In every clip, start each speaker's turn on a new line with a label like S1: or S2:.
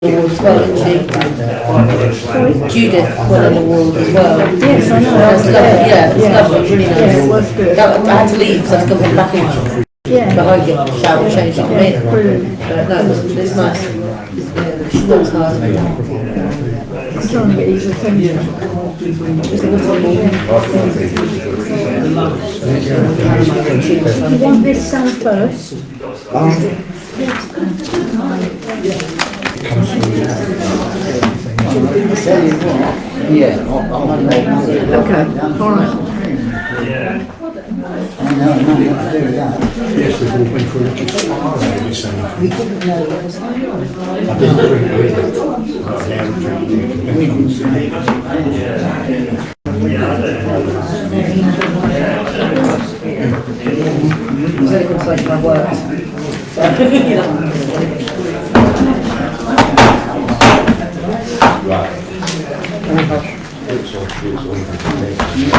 S1: award as well, didn't she? Judith won an award as well.
S2: Yes, I know.
S1: That's lovely, yeah, it's lovely, really nice.
S2: Yeah, it was good.
S1: I had to leave because I was going to come back in behind you, shower, change it,
S2: Yeah, brilliant.
S1: But no, it's nice. She works hard.
S2: It's trying to get his attention. You want this song first?
S3: Yeah,
S2: Okay, all right.
S3: yes, we've all been through it.
S1: We didn't know what was going on. It was only because I worked.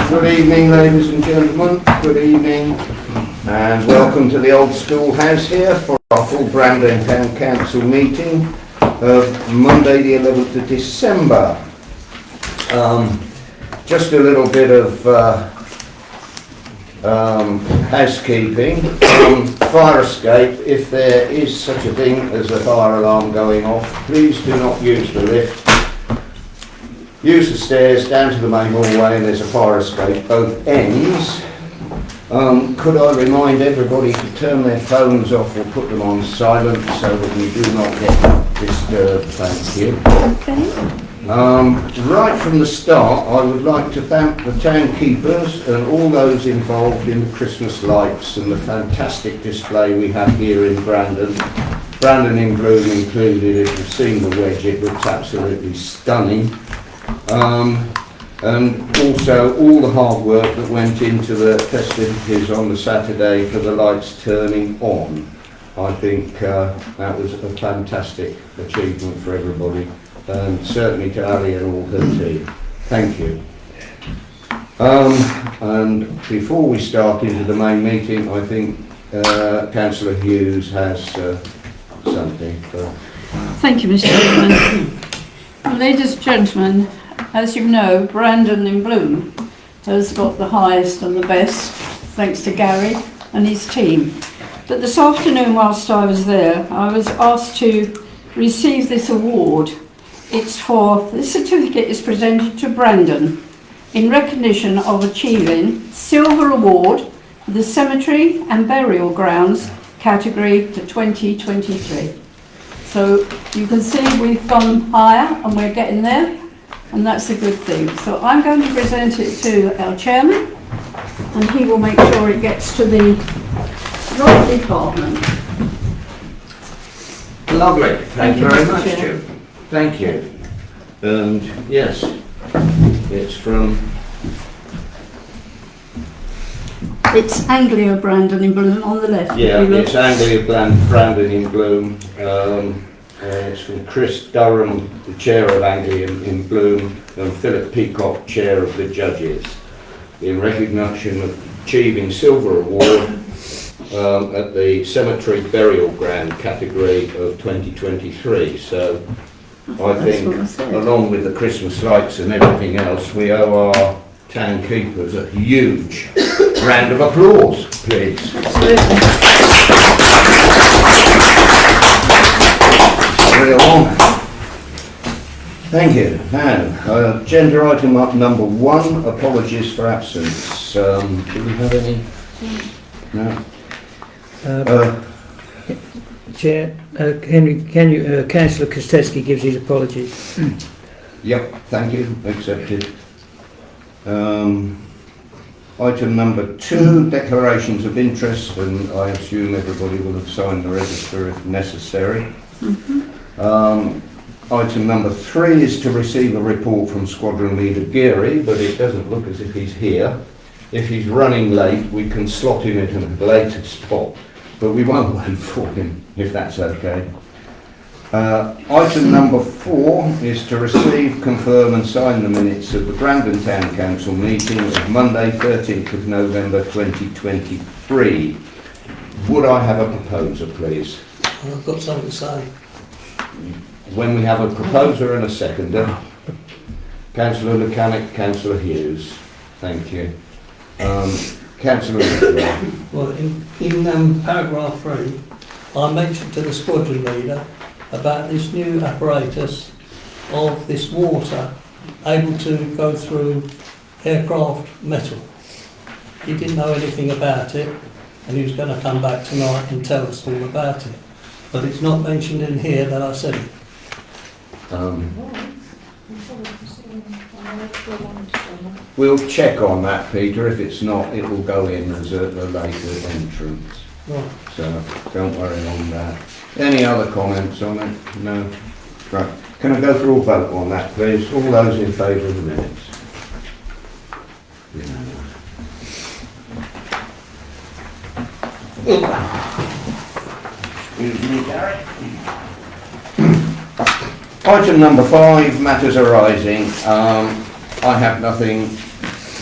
S3: Good evening, ladies and gentlemen. Good evening, and welcome to the old schoolhouse here for our full Brandon Town Council meeting of Monday the 11th of December. Just a little bit of housekeeping. Fire escape, if there is such a thing as a fire alarm going off, please do not use the lift. Use the stairs down to the main hallway, and there's a fire escape both ends. Could I remind everybody to turn their phones off or put them on silent so that we do not get disturbed, thank you.
S2: Okay.
S3: Right from the start, I would like to thank the town keepers and all those involved in the Christmas lights and the fantastic display we have here in Brandon. Brandon in Bloom included. If you've seen the wedge, it looks absolutely stunning. And also all the hard work that went into the festivities on the Saturday for the lights turning on. I think that was a fantastic achievement for everybody, and certainly to Ali and all her team. Thank you. And before we start into the main meeting, I think Councillor Hughes has something for...
S4: Thank you, Mr. Chairman. Ladies and gentlemen, as you know, Brandon in Bloom has got the highest and the best, thanks to Gary and his team. But this afternoon, whilst I was there, I was asked to receive this award. This certificate is presented to Brandon in recognition of achieving Silver Award for the Cemetery and Burial Grounds category for 2023. So you can see we've gone higher and we're getting there, and that's a good thing. So I'm going to present it to our chairman, and he will make sure it gets to the right department.
S3: Lovely. Thank you very
S4: Mr.
S3: much,
S4: Chair.
S3: Jim. Thank you. And yes, it's from...
S4: It's Anglia Brandon in Bloom on the left.
S3: Yeah, it's Anglia Brandon in Bloom. It's from Chris Durham, the chair of Anglia in Bloom, and Philip Peacock, chair of the judges, in recognition of achieving Silver Award at the Cemetery Burial Ground category of 2023. So I think, along with the Christmas lights and everything else, we owe our town keepers a huge round of applause, please. Real honour. Thank you. Now, agenda item up number 1, apologies for absence. Do we have any? No.
S5: Chair, Henry, Councillor Kostecki gives his apologies.
S3: Yep, thank you, accepted. Item number 2, declarations of interest, and I assume everybody will have signed the register if necessary. Item number 3 is to receive a report from Squadron Leader Geary, but it doesn't look as if he's here. If he's running late, we can slot him in a later spot, but we won't wait for him, if that's okay. Item number 4 is to receive, confirm and sign the minutes of the Brandon Town Council meeting of Monday 13th of November 2023. Would I have a proposer, please?
S6: I've got something to say.
S3: when we have a proposer and a seconder, Councillor Mechanic, Councillor Hughes. Thank you. Councillor Ridgwell.
S6: Well, in paragraph 3, I mentioned to the squadron leader about this new apparatus of this water able to go through aircraft metal. He didn't know anything about it, and he was going to come back tonight and tell us all about it. But it's not mentioned in here that I said it.
S3: We'll check on that, Peter. If it's not, it will go in as a later entrance.
S6: Right.
S3: So don't worry on that. Any other comments on it? No? Right. Can I go for a vote on that, please? All those in favour of the minutes? Unanimous. Excuse me, Gary. Item number 5, matters arising. I have nothing.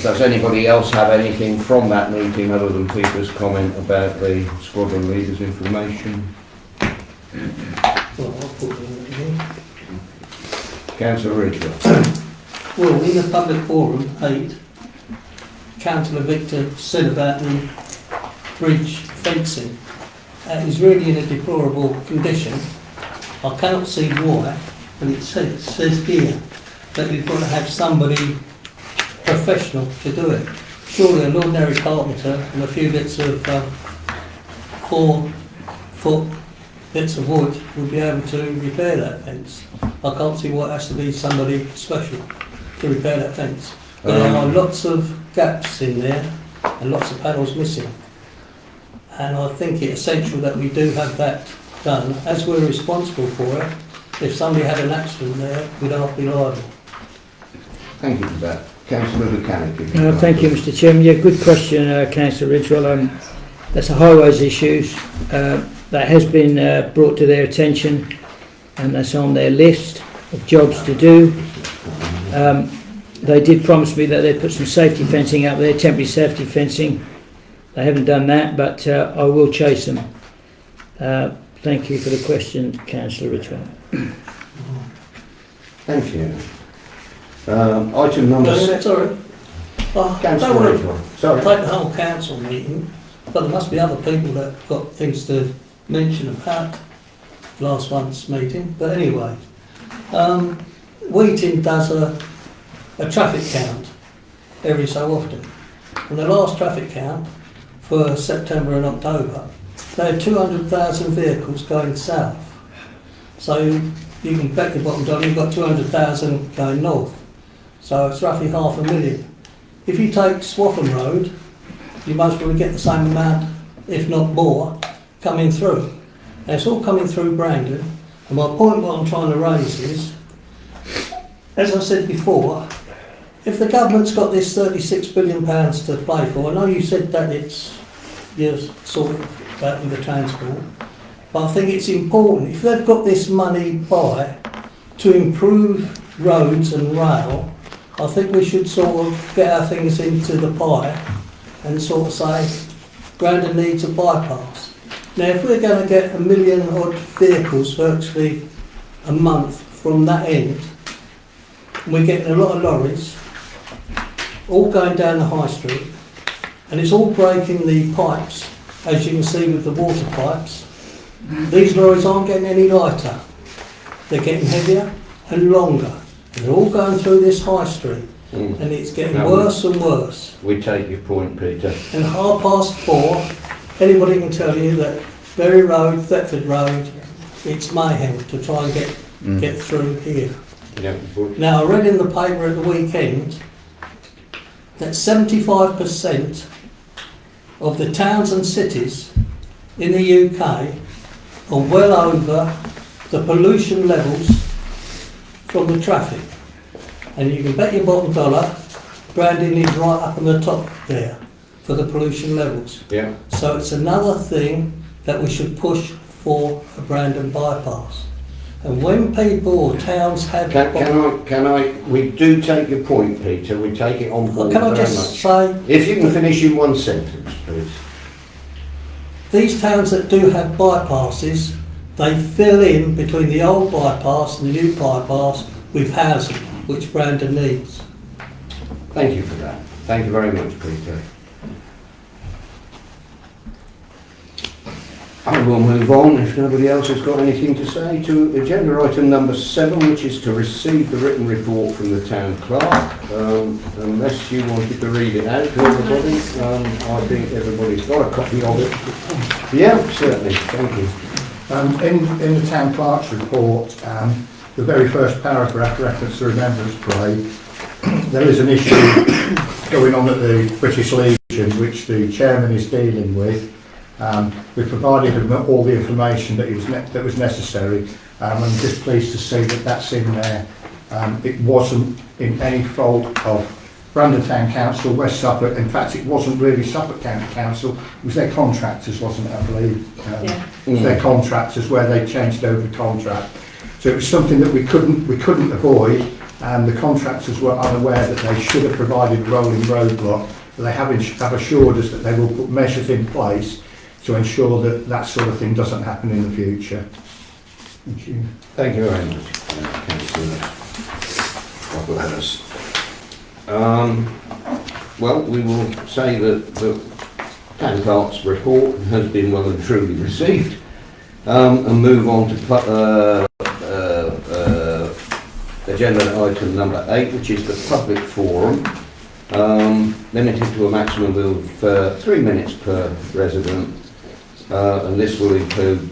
S3: Does anybody else have anything from that meeting other than Peter's comment about the squadron leader's information?
S6: Well, I'll put it in here.
S3: Councillor Ridgwell.
S6: Well, in the public forum, 8, Councillor Victor said about the bridge fencing. It is really in a deplorable condition. I cannot see why, but it says here that we've got to have somebody professional to do it. Surely an ordinary carpenter and a few bits of 4-foot bits of wood would be able to repair that fence. I can't see why it has to be somebody special to repair that fence. But there are lots of gaps in there and lots of panels missing. And I think it's essential that we do have that done. As we're responsible for it, if somebody had an accident there, we'd not be liable.
S3: Thank you for that. Councillor Buchanan.
S5: Thank you, Mr. Chairman. Yeah, good question, Councillor Ridgwell. That's a highways issue. That has been brought to their attention, and that's on their list of jobs to do. They did promise me that they'd put some safety fencing up there, temporary safety fencing. They haven't done that, but I will chase them. Thank you for the question, Councillor Ridgwell.
S3: Thank you. Item number
S6: No, sorry. I
S3: Councillor
S6: don't want
S3: Ridgwell.
S6: to
S3: Sorry.
S6: take the whole council meeting, but there must be other people that have got things to mention about last month's meeting. But anyway, Wheaton does a traffic count every so often. And the last traffic count for September and October, they had 200,000 vehicles going south. So you can bet your bottom dollar you've got 200,000 going north. So it's roughly 500,000. If you take Swaffham Road, you most probably get the same amount, if not more, coming through. And it's all coming through Brandon. And my point what I'm trying to raise is, as I said before, if the government's got this £36 billion to play for, I know you said that you're sort of about with the transport, but I think it's important, if they've got this money to improve roads and rail, I think we should sort of get our things into the pie and sort of say, Brandon needs a bypass. Now, if we're going to get 1 million odd vehicles virtually a month from that end, and we're getting a lot of lorries, all going down the high street, and it's all breaking the pipes, as you can see with the water pipes. These lorries aren't getting any lighter. They're getting heavier and longer. They're all going through this high street, and it's getting worse and worse.
S3: We take your point, Peter.
S6: And 4:30, anybody can tell you that Bury Road, Thetford Road, it's mayhem to try and get through here.
S3: Yeah.
S6: Now, I read in the paper at the weekend that 75% of the towns and cities in the UK are well over the pollution levels from the traffic. And you can bet your bottom dollar, Brandon is right up on the top there for the pollution levels.
S3: Yeah.
S6: So it's another thing that we should push for a Brandon bypass. And when people or towns have...
S3: Can I, we do take your point, Peter, we take it on board
S6: Can I
S3: very
S6: just
S3: much.
S6: say...
S3: If you can finish in one sentence, please.
S6: These towns that do have bypasses, They fill in between the old bypass and the new bypass with housing, which Brandon needs.
S3: Thank you for that. Thank you very much, Peter. I will move on, if nobody else has got anything to say, to agenda item number 7, which is to receive the written report from the town clerk. Unless you wanted to read it out to everybody, I think everybody's got a copy of it. Yeah, certainly, thank you.
S7: In the town clerk's report, the very first paragraph reference to Remembrance Parade, there is an issue going on at the British Legion which the chairman is dealing with. We provided him all the information that was necessary. I'm just pleased to see that that's in there. It wasn't in any fault of Brandon Town Council, West Suffolk. In fact, it wasn't really Suffolk County Council. It was their contractors, wasn't it? I believe it was their contractors where they changed over contract. So it was something that we couldn't avoid, and the contractors were unaware that they should have provided a rolling roadblock. But they have assured us that they will put measures in place to ensure that that sort of thing doesn't happen in the future. Thank you.
S3: Thank you very much, Councillor Roberts. Well, we will say that the town clerk's report has been well and truly received, and move on to agenda item number 8, which is the public forum, limited to a maximum of 3 minutes per resident, and this will include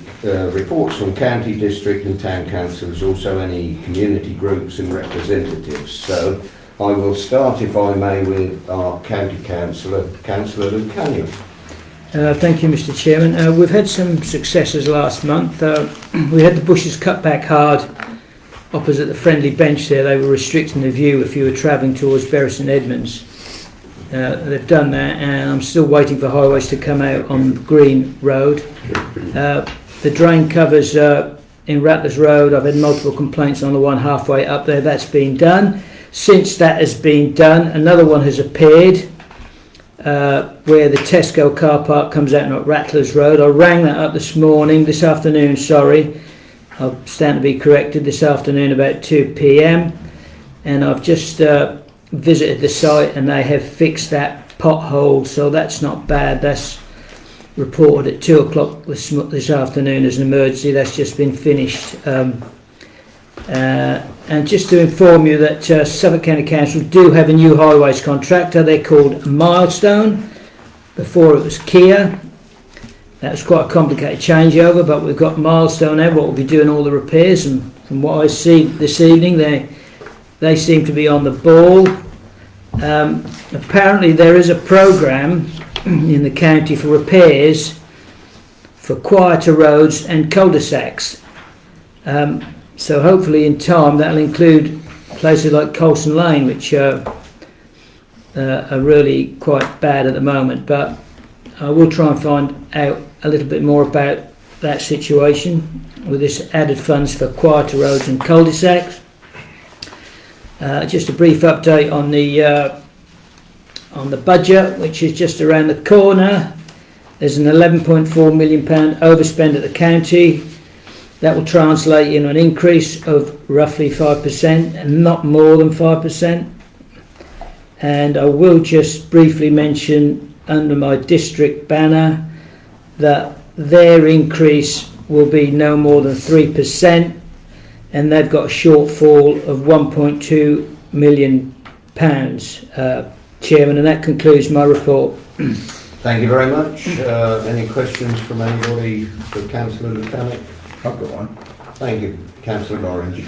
S3: reports from county, district and town councils, also any community groups and representatives. So I will start, if I may, with our county councillor, Councillor Luke Canyon.
S5: Thank you, Mr. Chairman. We've had some successes last month. We had the bushes cut back hard opposite the friendly bench there. They were restricting the view if you were travelling towards Bury St Edmunds. They've done that, and I'm still waiting for highways to come out on Green Road. The drain covers in Rattlers Road. I've had multiple complaints on the one halfway up there. That's been done. Since that has been done, another one has appeared where the Tesco car park comes out at Rattlers Road. I rang that up this afternoon, sorry. I'll stand to be corrected, this afternoon about 2 p.m. And I've just visited the site and they have fixed that pothole, so that's not bad. That's reported at 2 o'clock this afternoon as an emergency. That's just been finished. And just to inform you that Suffolk County Council do have a new highways contractor. They're called Milestone. Before it was Kia. That was quite a complicated changeover, but we've got Milestone now, what will be doing all the repairs, and from what I see this evening, they seem to be on the ball. Apparently there is a programme in the county for repairs for quieter roads and cul-de-sacs. So hopefully in time that'll include places like Colson Lane, which are really quite bad at the moment, but I will try and find out a little bit more about that situation with this added funds for quieter roads and cul-de-sacs. Just a brief update on the budget, which is just around the corner. There's an £11.4 million overspend at the county. That will translate into an increase of roughly 5% and not more than 5%. And I will just briefly mention under my district banner that their increase will be no more than 3%, and they've got a shortfall of £1.2 million, Chairman, and that concludes my report.
S3: Thank you very much. Any questions from anybody for Councillor Lucanik?
S8: I've got one.
S3: Thank you, Councillor Orange.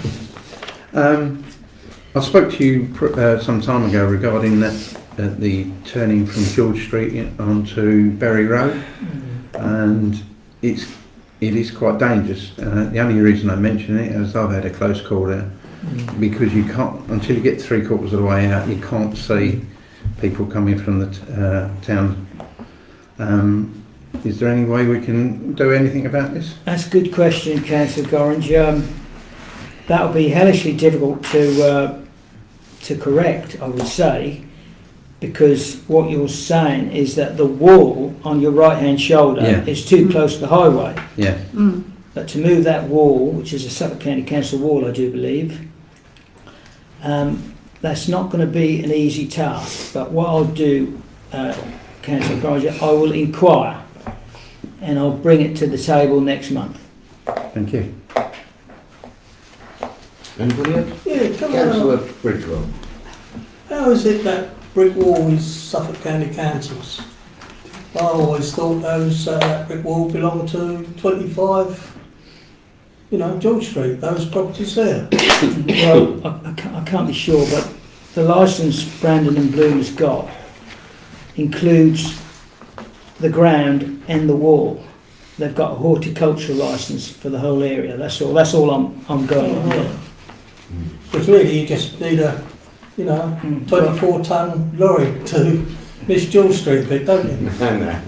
S8: I spoke to you some time ago regarding the turning from George Street onto Bury Road, and it is quite dangerous. The only reason I mention it is I've had a close call there, because you can't, until you get 3/4 of the way out, you can't see people coming from the town. Is there any way we can do anything about this?
S5: That's a good question, Councillor Gorringe. That would be hellishly difficult to correct, I would say, because what you're saying is that the wall on your right-hand shoulder is too close to the highway.
S8: Yeah.
S5: but to move that wall, which is a Suffolk County Council wall, I do believe, that's not going to be an easy task. But what I'll do, Councillor Granger, I will inquire and I'll bring it to the table next month.
S8: Thank you.
S3: Anybody else?
S6: Yeah, come
S3: Councillor
S6: on.
S3: Bridgewell.
S6: How is it that brick wall is Suffolk County Council's? I always thought those brick wall belonged to 25, George Street, those properties there.
S5: Well, I can't be sure, but the licence Brandon and Bloom has got includes the ground and the wall. They've got a horticultural licence for the whole area. That's all I'm going on.
S6: Because really you just need a, 24-ton lorry to Miss George Street bit, don't you?
S3: No.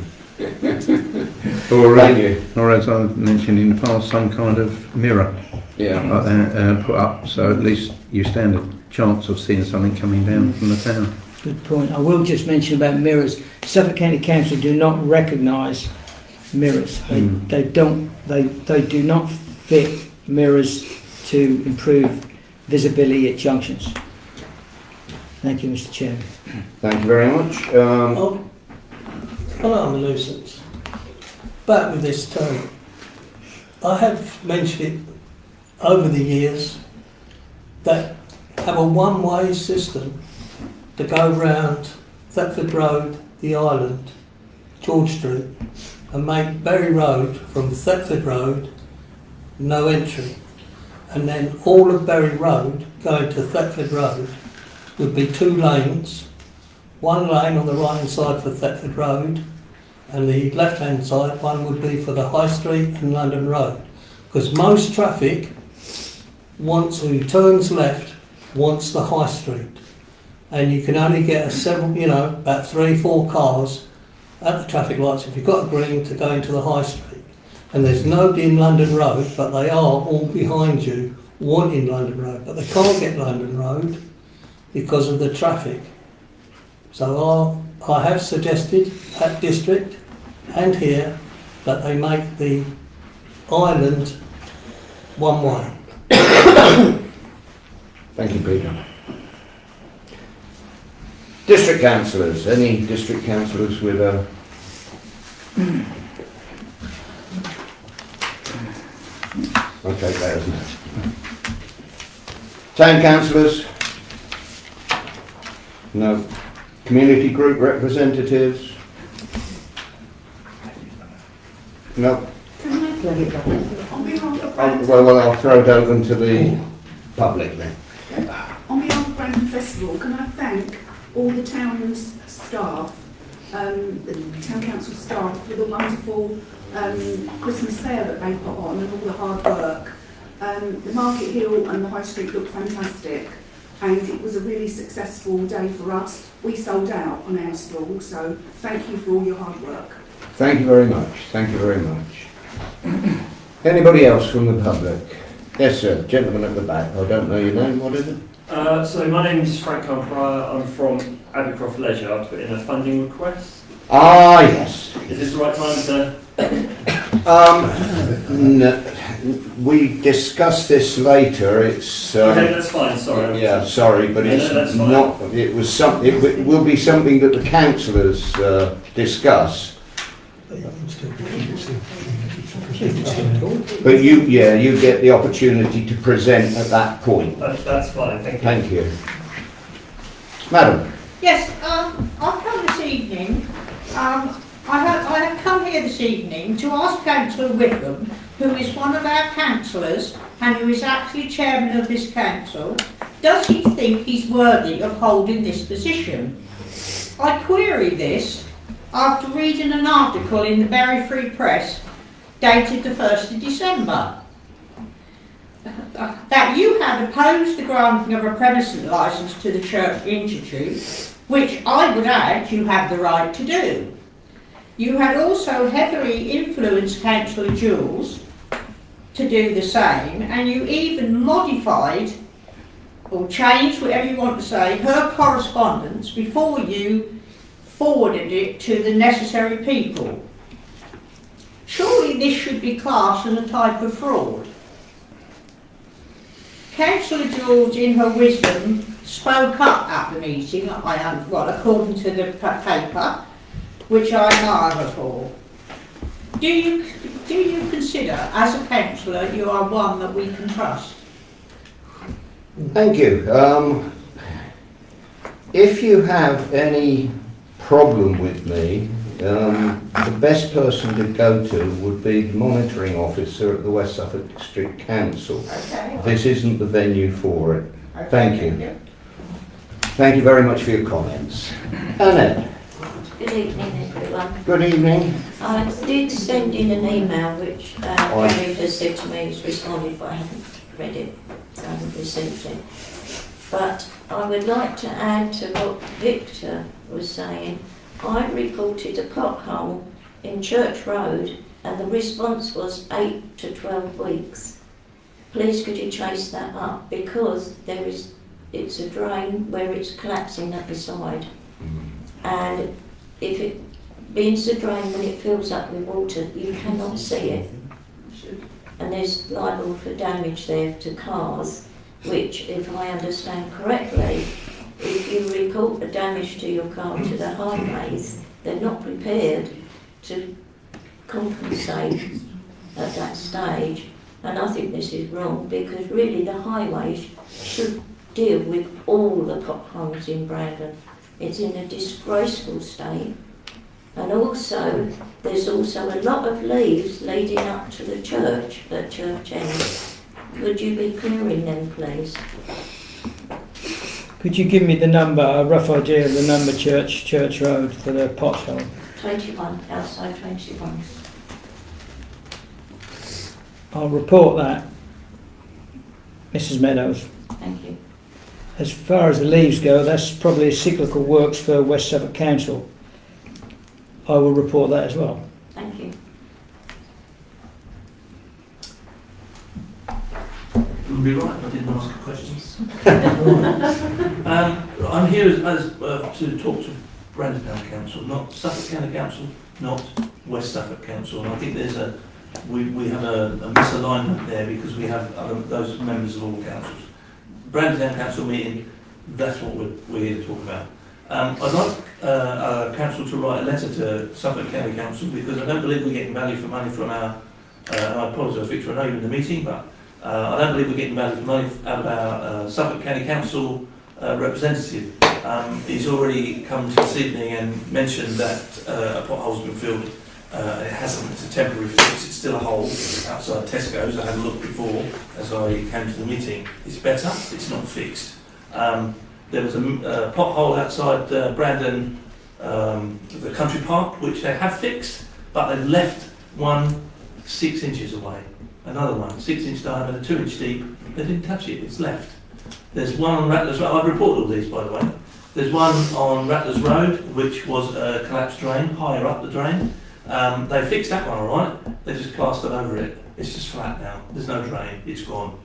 S8: Or as I've mentioned in the past, some kind of mirror
S3: Yeah.
S8: like that, put up, so at least you stand a chance of seeing something coming down from the town.
S5: Good point. I will just mention about mirrors. Suffolk County Council do not recognise mirrors. They do not fit mirrors to improve visibility at junctions. Thank you, Mr. Chairman.
S3: Thank you very much.
S6: Oh, I'm a nuisance. Back with this too. I have mentioned it over the years that have a one-way system to go round Thetford Road, the island, George Street, and make Berry Road from Thetford Road no entry. And then all of Berry Road going to Thetford Road would be 2 lanes, 1 lane on the right hand side for Thetford Road, and the left hand side one would be for the High Street and London Road. Because most traffic who turns left wants the High Street. And you can only get about 3-4 cars at the traffic lights if you've got a green to go into the High Street. And there's nobody in London Road, but they are all behind you wanting London Road, but they can't get London Road because of the traffic. So I have suggested at District and here that they make the island one way.
S3: Thank you, Peter. District councillors. Any district councillors with a... I'll take that as no. Town councillors? No. Community group representatives? No. Well, I'll throw it open to the public then.
S9: On behalf of Brandon Festival, can I thank all the town's staff, the town council staff, for the wonderful Christmas fair that they put on and all the hard work. The Market Hill and the High Street looked fantastic, and it was a really successful day for us. We sold out on our stall, so thank you for all your hard work.
S3: Thank you very much. Thank you very much. Anybody else from the public? Yes, sir. Gentleman at the back. I don't know your name. What is it?
S10: So my name's Frank Pryor. I'm from Abercroft Leisure. I've put in a funding request.
S3: Ah, yes.
S10: Is this the right time to...
S3: No, we discuss this later. It's
S10: okay, that's fine. Sorry.
S3: yeah, sorry, but
S10: No,
S3: it's
S10: that's fine.
S3: not. It was some. It will be something that the councillors discuss. But you get the opportunity to present at that point.
S10: That's fine. Thank you.
S3: Thank you, Madam.
S2: Yes, I've come this evening. I have come here this evening to ask Councillor Wickham, who is one of our councillors and who is actually chairman of this council, does he think he's worthy of holding this position? I query this after reading an article in the Bury Free Press dated the 1st of December. That you had opposed the granting of a premises licence to the Church Institute, which I would add you have the right to do. You had also heavily influenced Councillor Jules to do the same, and you even modified or changed, whatever you want to say, her correspondence before you forwarded it to the necessary people. Surely this should be classed as a type of fraud. Councillor George, in her wisdom, spoke up at the meeting, according to the paper, which I admire her for. Do you consider, as a councillor, you are one that we can trust?
S3: Thank you. If you have any problem with me, the best person to go to would be the monitoring officer at the West Suffolk District Council.
S2: Okay.
S3: This isn't the venue for it.
S2: Okay,
S3: Thank you. Thank you very much for your comments. Annette.
S11: Good evening, everyone.
S3: Good evening.
S11: I did send in an email which Gary has said to me he's responded, but I haven't read it, so I haven't received it. But I would like to add to what Victor was saying. I reported a pothole in Church Road and the response was 8 to 12 weeks. Please could you chase that up, because it's a drain where it's collapsing at the side, and if it being a drain, when it fills up with water, you cannot see it, and there's liable for damage there to cars, which, if I understand correctly, if you report the damage to your car to the highways, they're not prepared to compensate at that stage. And I think this is wrong, because really the highways should deal with all the potholes in Brandon. It's in a disgraceful state. And also, there's also a lot of leaves leading up to the church at Church End. Could you be clearing them, please?
S5: Could you give me the number, a rough idea of the number Church Road for the pothole?
S11: 21, outside 21.
S5: I'll report that, Mrs Meadows.
S11: Thank you.
S5: As far as the leaves go, that's probably cyclical works for West Suffolk Council. I will report that as well.
S11: Thank you.
S12: Wouldn't be right if I didn't ask questions. I'm here to talk to Brandon County Council, not Suffolk County Council, not West Suffolk Council. And I think there's we have a misalignment there, because we have those members of all councils. Brandon Town Council meeting, that's what we're here to talk about. I'd like council to write a letter to Suffolk County Council, because I don't believe we're getting value for money from our, I apologise Victor, I know you're in the meeting, but I don't believe we're getting value for money out of our Suffolk County Council representative. He's already come to this evening and mentioned that a pothole's been filled. It hasn't, it's a temporary fix, it's still a hole outside Tesco's. I had a look before as I came to the meeting. It's better, it's not fixed. There was a pothole outside Brandon, the country park, which they have fixed, but they've left one 6 inches away. Another one, 6 inch diameter, 2 inch deep. They didn't touch it, it's left. There's one on Rattlers Road, I've reported all these by the way. There's one on Rattlers Road, which was a collapsed drain, higher up the drain. They fixed that one alright, they just plastered over it. It's just flat now, there's no drain, it's gone.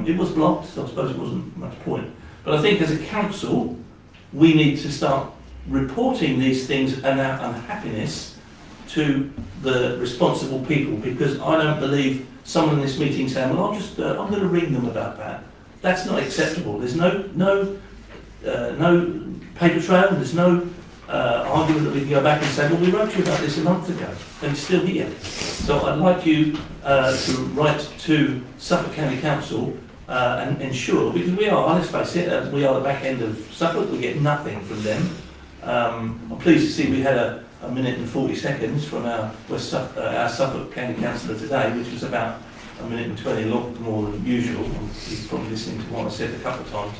S12: It was blocked, so I suppose it wasn't much point. But I think as a council, we need to start reporting these things and our unhappiness to the responsible people, because I don't believe someone in this meeting saying, well, I'm going to ring them about that. That's not acceptable. There's no paper trail, there's no argument that we can go back and say, well, we wrote to you about this a month ago, and it's still here. So I'd like you to write to Suffolk County Council and ensure, because we are, let's face it, we are the back end of Suffolk, we get nothing from them. I'm pleased to see we had a minute and 40 seconds from our Suffolk County Councillor today, which was about a minute and 20, a lot more than usual. He's probably listening to what I said a couple of times.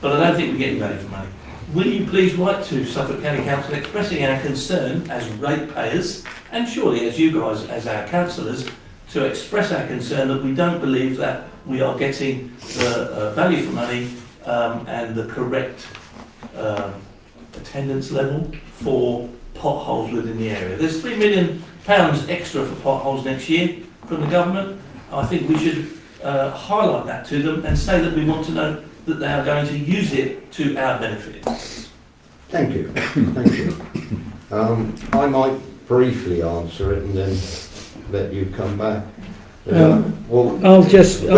S12: But I don't think we're getting value for money. Will you please write to Suffolk County Council expressing our concern as ratepayers, and surely as you guys, as our councillors, to express our concern that we don't believe that we are getting the value for money and the correct attendance level for potholes within the area. There's £3 million extra for potholes next year from the government. I think we should highlight that to them and say that we want to know that they are going to use it to our benefit.
S3: Thank you. Thank you. I might briefly answer it and then let you come back.
S5: I will just
S3: Go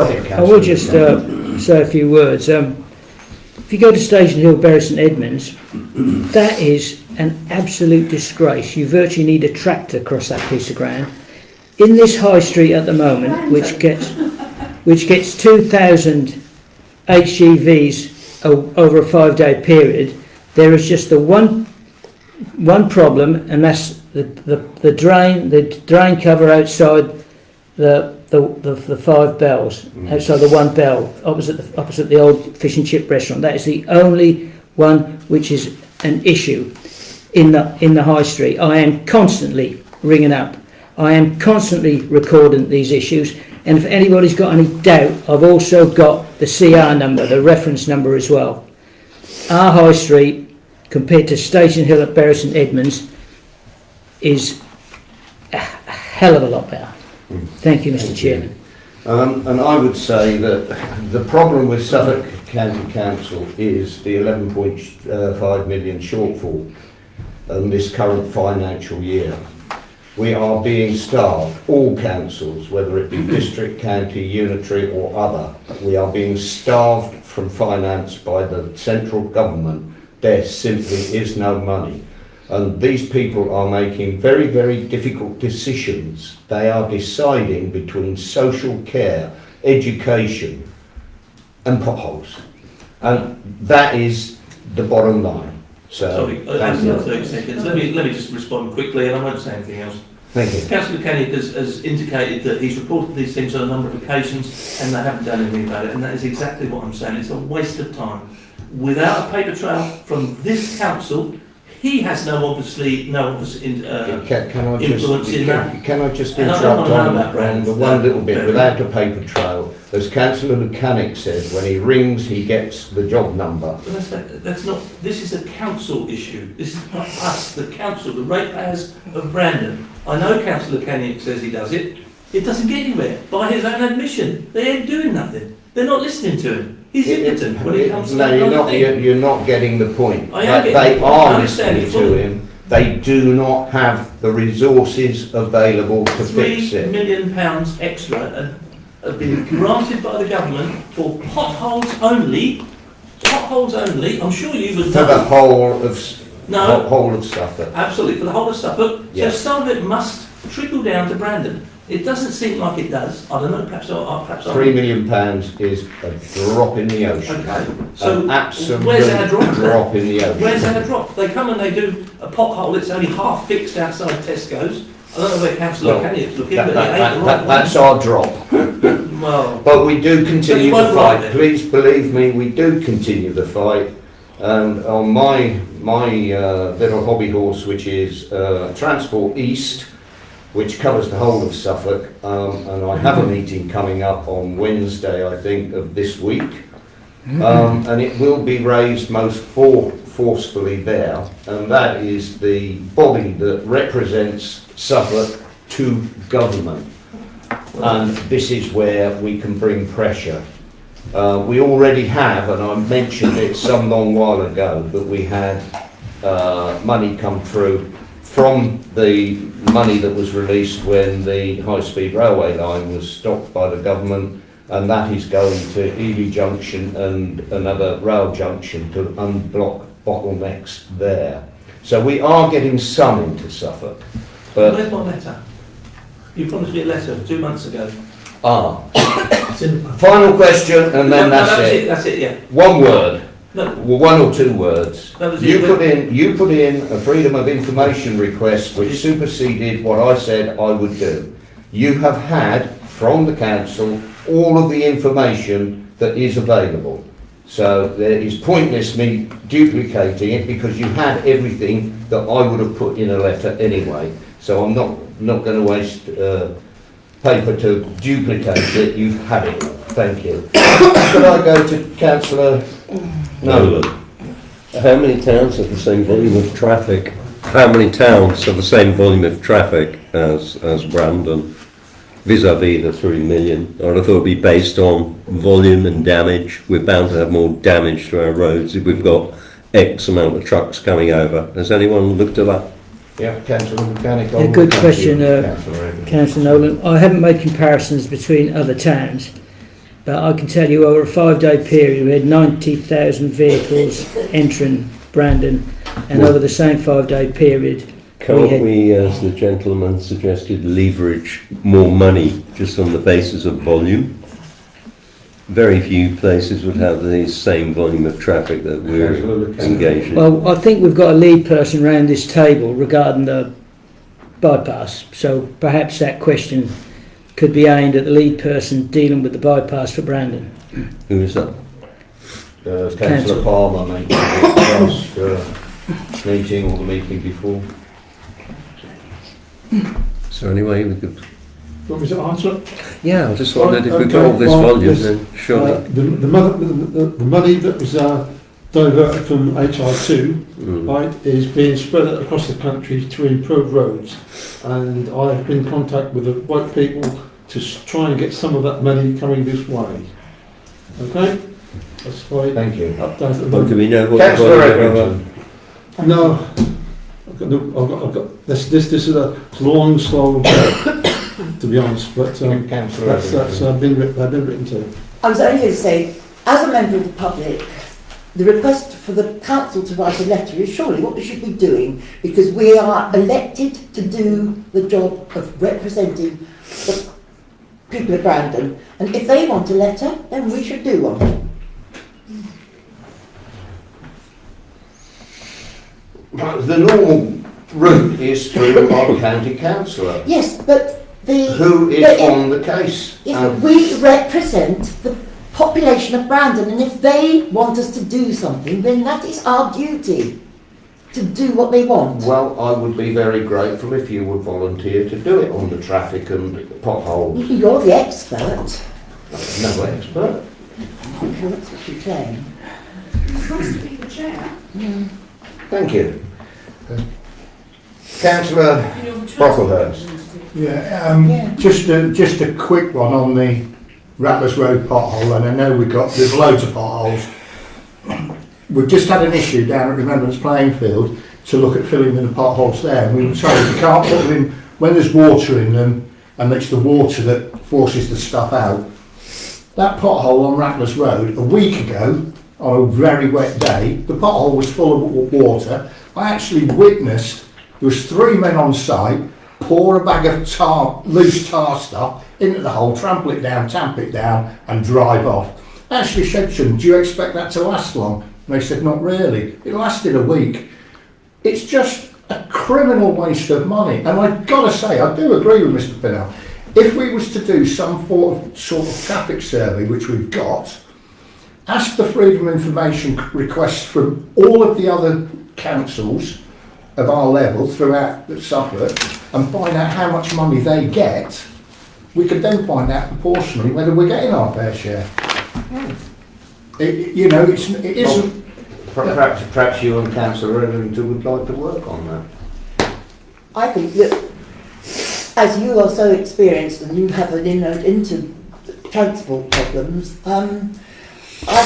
S3: ahead,
S5: I will
S3: Councillor.
S5: just say a few words. If you go to Station Hill, Bury St Edmunds, that is an absolute disgrace. You virtually need a tractor across that piece of ground. In this high street at the moment, which gets 2,000 HGVs over a 5-day period, there is just the one problem, and that's the drain cover outside the 5 bells, outside the 1 bell opposite the old fish and chip restaurant. That is the only one which is an issue in the high street. I am constantly ringing up. I am constantly recording these issues, and if anybody's got any doubt, I've also got the CR number, the reference number as well. Our high street, compared to Station Hill at Bury St Edmunds, is a hell of a lot better. Thank you, Mr. Chairman.
S3: And I would say that the problem with Suffolk County Council is the 11.5 million shortfall in this current financial year. We are being starved, all councils, whether it be district, county, unitary or other, we are being starved from finance by the central government. There simply is no money. And these people are making very, very difficult decisions. They are deciding between social care, education and potholes. And that is the bottom line. So,
S12: sorry, I only have 30 seconds. Let me just respond quickly, and I won't say anything else.
S3: Thank you.
S12: Councillor Kenny has indicated that he's reported these things on a number of occasions and they haven't done anything about it, and that is exactly what I'm saying. It's a waste of time. Without a paper trail from this council, he has no obvious influence in that.
S3: Can I just
S12: And I
S3: interrupt
S12: don't know that,
S3: on the one little bit, without a paper trail? As Councillor Lucanik said, when he rings, he gets the job number.
S12: That's not. This is a council issue. This is not us, the council, the ratepayers of Brandon. I know Councillor Kenny says he does it. It doesn't get anywhere. By his own admission, they ain't doing nothing. They're not listening to him. He's impotent when it comes to that kind of thing.
S3: You're not getting the point.
S12: I am getting
S3: They
S12: the point.
S3: are
S12: I understand
S3: listening
S12: it
S3: to
S12: fully.
S3: him. They do not have the resources available to fix
S12: £3
S3: it.
S12: million extra have been granted by the government for potholes only. Potholes only. I'm sure you would
S3: For the
S12: know.
S3: whole of
S12: No.
S3: Suffolk.
S12: Absolutely, for the whole of Suffolk.
S3: Yes.
S12: So some of it must trickle down to Brandon. It doesn't seem like it does. I don't know. Perhaps
S3: £3 million is a drop in the ocean.
S12: Okay. So
S3: An absolute
S12: where's our drop?
S3: drop in the ocean.
S12: Where's our drop? They come and they do a pothole. It's only half fixed outside Tesco's. I don't know where Councillor Kenny is looking, but it ain't the right
S3: That's
S12: one.
S3: our drop.
S12: Well,
S3: But we do
S12: So
S3: continue
S12: you
S3: the
S12: won't write
S3: fight.
S12: it?
S3: Please believe me, we do continue the fight. And on my little hobby horse, which is Transport East, which covers the whole of Suffolk, and I have a meeting coming up on Wednesday, I think, of this week, and it will be raised most forcefully there, and that is the body that represents Suffolk to government. And this is where we can bring pressure. We already have, and I mentioned it some long while ago, that we had money come through from the money that was released when the high-speed railway line was stopped by the government, and that is going to Ely Junction and another rail junction to unblock bottlenecks there. So we are getting some into Suffolk. But
S12: where's my letter? You promised me a letter 2 months ago.
S3: Final question, and then
S12: No,
S3: that's it.
S12: That's it. Yeah.
S3: One word.
S12: No.
S3: Well, 1 or 2 words.
S12: That was
S3: You
S12: it.
S3: put in a freedom of information request which superseded what I said I would do. You have had from the council all of the information that is available. So there is pointless me duplicating it because you had everything that I would have put in a letter anyway. So I'm not going to waste paper to duplicate it. You've had it. Thank you. Could I go to Councillor Nolan?
S13: How many towns have the same volume of traffic? How many towns have the same volume of traffic as Brandon, vis-à-vis the 3 million? I thought it would be based on volume and damage. We're bound to have more damage to our roads if we've got X amount of trucks coming over. Has anyone looked at that?
S3: Yeah, Councillor Mechanic.
S5: Yeah, good
S3: Thank
S5: question,
S3: you, Councillor Evans.
S5: Councillor Nolan. I haven't made comparisons between other towns, but I can tell you over a 5-day period we had 90,000 vehicles entering Brandon, and over the same 5-day period
S13: Can't we, as the gentleman suggested, leverage more money just on the basis of volume? Very few places would have the same volume of traffic that we're engaged in.
S5: Well, I think we've got a lead person around this table regarding the bypass, so perhaps that question could be aimed at the lead person dealing with the bypass for Brandon.
S13: Who is that?
S3: Councillor Palmer mentioned it last meeting or the meeting before.
S13: So anyway, we could...
S14: What was it, answer?
S13: Yeah, I just wondered if we got all this volume, then surely...
S14: The money that was diverted from HR2 right, is being spread across the country to improve roads. And I have been in contact with the right people to try and get some of that money coming this way. Okay? That's why.
S3: Thank you.
S13: But do we know what
S3: Councillor
S13: the
S3: Edrington.
S14: No. I've got this is a long, slow to be honest, but that's been written to.
S15: I was only going to say, as a member of the public, the request for the council to write a letter is surely what we should be doing, because we are elected to do the job of representing the people of Brandon, and if they want a letter, then we should do one.
S3: The normal route is through our county councillor.
S15: Yes, but
S3: who is on the case.
S15: Yes, but we represent the population of Brandon, and if they want us to do something, then that is our duty to do what they want.
S3: Well, I would be very grateful if you would volunteer to do it on the traffic and potholes.
S15: You're the expert.
S3: No expert.
S15: Okay, that's what you claim.
S9: You're supposed to be the chair.
S15: Yeah.
S3: Thank you. Councillor Brocklehurst.
S7: Yeah, just a quick one on the Rattlers Road pothole, and I know there's loads of potholes. We've just had an issue down at Remembrance Playing Field to look at filling in the potholes there, and we were told you can't put them in when there's water in them, and it's the water that forces the stuff out. That pothole on Rattlers Road, a week ago, on a very wet day, the pothole was full of water. I actually witnessed, there was 3 men on site, pour a bag of loose tar stuff into the hole, trample it down, tamp it down, and drive off. I actually said to them, do you expect that to last long? And they said, not really. It lasted a week. It's just a criminal waste of money. And I've got to say, I do agree with Mr. Pinnell. If we was to do some sort of traffic survey, which we've got, ask the Freedom of Information requests from all of the other councils of our level throughout Suffolk and find out how much money they get, we could then find out proportionally whether we're getting our fair share. It isn't...
S3: Perhaps you and Councillor Edrington would like to work on that.
S15: I think that, as you are so experienced and you have an inroad into transport problems, I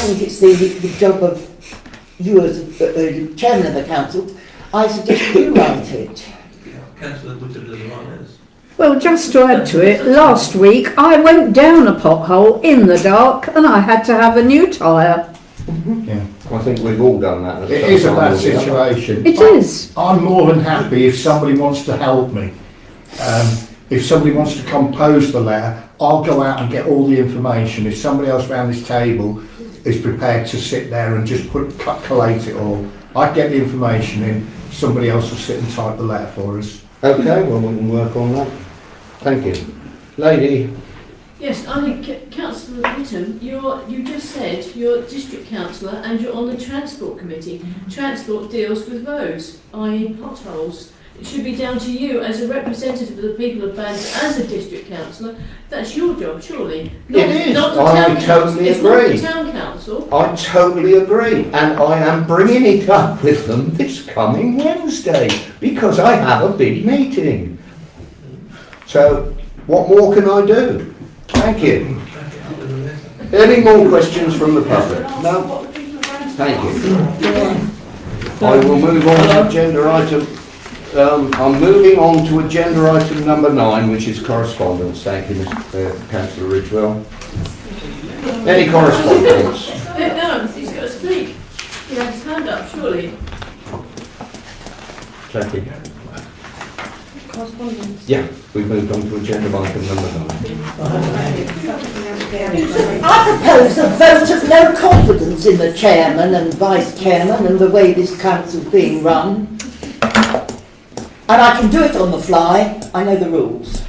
S15: think it's the job of you as chairman of the council. I suggest you write it.
S12: Councillor Woodford doesn't like this.
S4: Well, just to add to it, last week I went down a pothole in the dark and I had to have a new tyre.
S3: Yeah, I think we've all done that.
S7: It is a bad situation.
S4: It is.
S7: I'm more than happy if somebody wants to help me. If somebody wants to compose the letter, I'll go out and get all the information. If somebody else around this table is prepared to sit there and just collate it all, I get the information in, somebody else will sit and type the letter for us.
S3: Okay, well we can work on that. Thank you. Lady.
S1: Yes, I think Councillor Whittam, you just said you're district councillor and you're on the transport committee. Transport deals with roads, i.e. potholes. It should be down to you as a representative of the people of Brandon as a district councillor. That's your job, surely.
S3: It is.
S1: Not the
S3: I
S1: town
S3: totally
S1: council.
S3: agree.
S1: It's not the town council.
S3: I totally agree, and I am bringing it up with them this coming Wednesday because I have a big meeting. So, what more can I do? Thank you. Any more questions from the public? No? Thank you. I will move on to agenda item I'm moving on to agenda item number 9, which is correspondence. Thank you, Councillor Ridgewell. Any correspondence?
S1: No, he's got to speak. He had his hand up, surely.
S3: Jackie?
S1: Correspondence.
S3: Yeah, we've moved on to agenda item number 9.
S15: I propose a vote of no confidence in the chairman and vice chairman and the way this council's being run. And I can do it on the fly. I know the rules.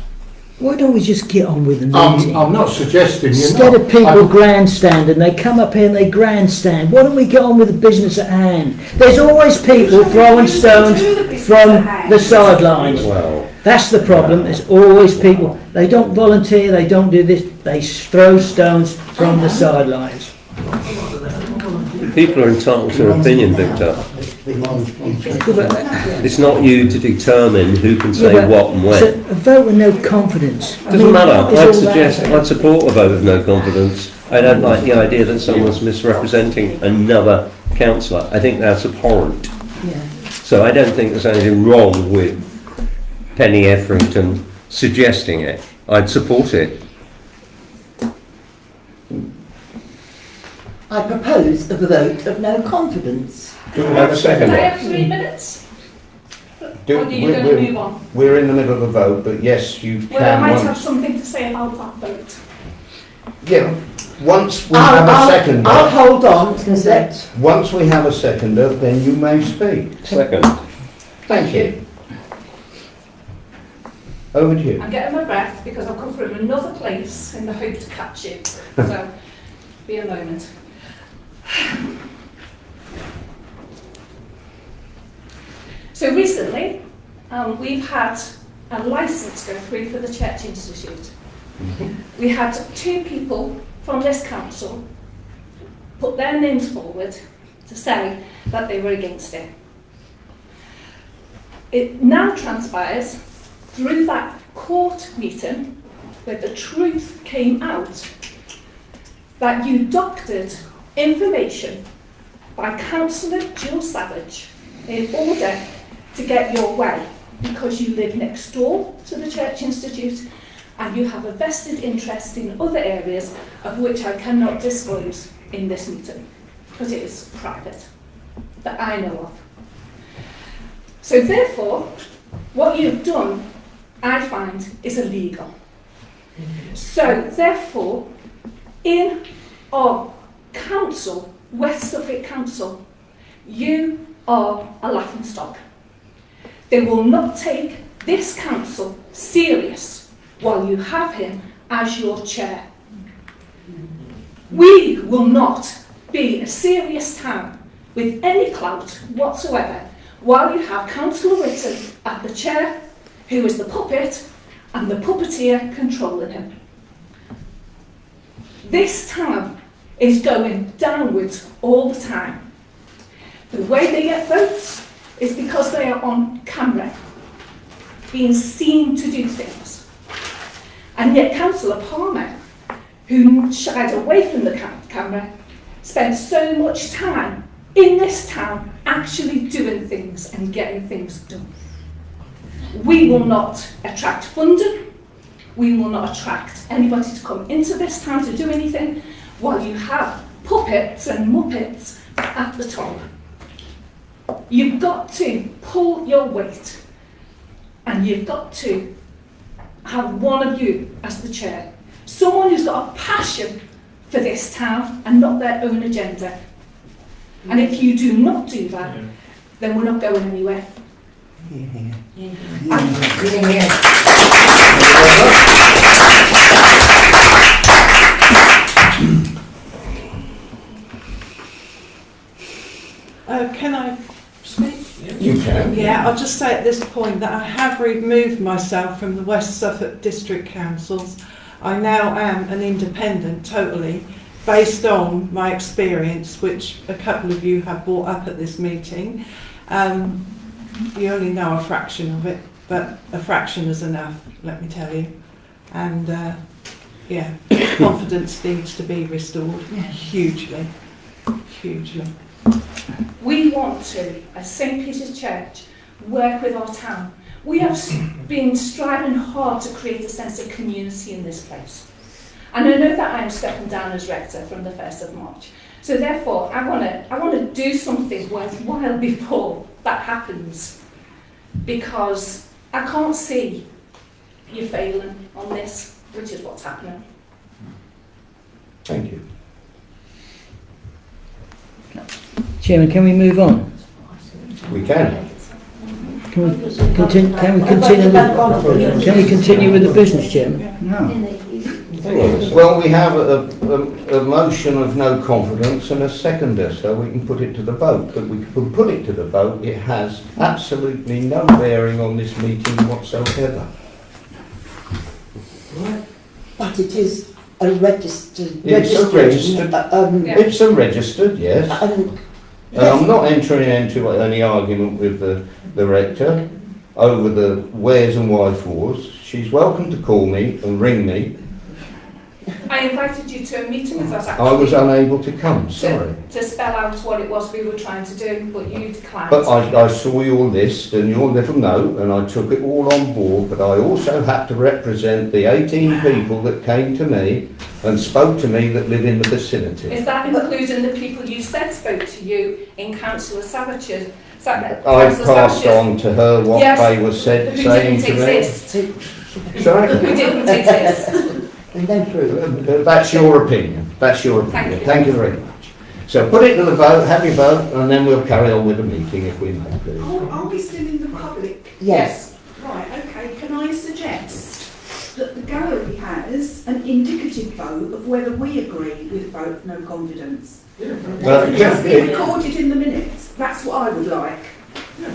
S5: Why don't we just get on with the meeting?
S7: I'm not suggesting you
S5: Instead of people grandstanding, they come up here and they grandstand. Why don't we get on with the business at hand? There's always people throwing stones from the sidelines.
S13: Well,
S5: That's the problem. There's always people. They don't volunteer. They don't do this. They throw stones from the sidelines.
S13: people are entitled to an opinion, Victor. It's not you to determine who can say what and when.
S5: So a vote with no confidence.
S13: Doesn't matter. I'd support a vote of no confidence. I don't like the idea that someone's misrepresenting another councillor. I think that's abhorrent.
S15: Yeah.
S13: So I don't think there's anything wrong with Penny Etherington suggesting it. I'd support it.
S15: I propose a vote of no confidence.
S3: Do we have a second?
S16: Can I have 3 minutes? Or are you going to move on?
S3: We're in the middle of a vote, but yes, you can.
S16: Well, I might
S3: once-
S16: have something to say about that vote.
S3: Yeah, once we have a seconder.
S15: I'll hold on.
S3: Once we have a seconder, then you may speak.
S13: Second.
S3: Thank you. Over to you.
S16: I'm getting my breath because I've come from another place in the hope to catch you. So, be a moment. So recently, we've had a licence go through for the Church Institute. We had 2 people from this council put their names forward to say that they were against it. It now transpires through that court meeting where the truth came out that you doctored information by Councillor Jill Savage in order to get your way because you live next door to the Church Institute and you have a vested interest in other areas of which I cannot disclose in this meeting because it is private, that I know of. So therefore, what you've done, I find, is illegal. So therefore, in our council, West Suffolk Council, you are a laughingstock. They will not take this council serious while you have him as your chair. We will not be a serious town with any clout whatsoever while you have Councillor Whitton at the chair, who is the puppet, and the puppeteer controlling him. This town is going downwards all the time. The way they get votes is because they are on camera, being seen to do things. And yet Councillor Palmer, who shied away from the camera, spent so much time in this town actually doing things and getting things done. We will not attract funding. We will not attract anybody to come into this town to do anything while you have puppets and muppets at the top. You've got to pull your weight and you've got to have one of you as the chair. Someone who's got a passion for this town and not their own agenda. And if you do not do that, then we're not going anywhere.
S17: Can I speak?
S3: You can.
S17: Yeah, I'll just say at this point that I have removed myself from the West Suffolk District Councils. I now am an independent totally, based on my experience, which a couple of you have brought up at this meeting. You only know a fraction of it, but a fraction is enough, let me tell you. And yeah, confidence needs to be restored hugely, hugely.
S16: We want to, as St Peter's Church, work with our town. We have been striving hard to create a sense of community in this place. And I know that I am stepping down as rector from the 1st of March. So therefore, I want to do something worthwhile before that happens, because I can't see you failing on this, which is what's happening.
S3: Thank you.
S5: Chairman, can we move on?
S3: We can.
S5: Can we continue with the business, Chairman?
S3: Well, we have a motion of no confidence and a seconder, so we can put it to the vote. But we can put it to the vote. It has absolutely no bearing on this meeting whatsoever.
S15: But it is a registered.
S3: It's a registered, yes. And I'm not entering into any argument with the rector over the wheres and wherefores. She's welcome to call me and ring me.
S16: I invited you to a meeting with us actually.
S3: I was unable to come, sorry.
S16: To spell out what it was we were trying to do, but you declined.
S3: But I saw your list and your little note and I took it all on board, but I also had to represent the 18 people that came to me and spoke to me that live in the vicinity.
S16: Is that including the people you said spoke to you in Councillor Savage's?
S3: I passed on to her what they were saying to
S16: me.
S3: Sorry?
S16: Who didn't exist.
S15: And then through.
S3: That's your opinion. That's your opinion. Thank you very much. So put it to the vote, have your vote, and then we'll carry on with the meeting if we may, please.
S9: Are we still in the public?
S15: Yes.
S9: Right, okay. Can I suggest that the gallery has an indicative vote of whether we agree with vote no confidence?
S3: Well,
S9: Just be recorded in the minutes. That's what I would like.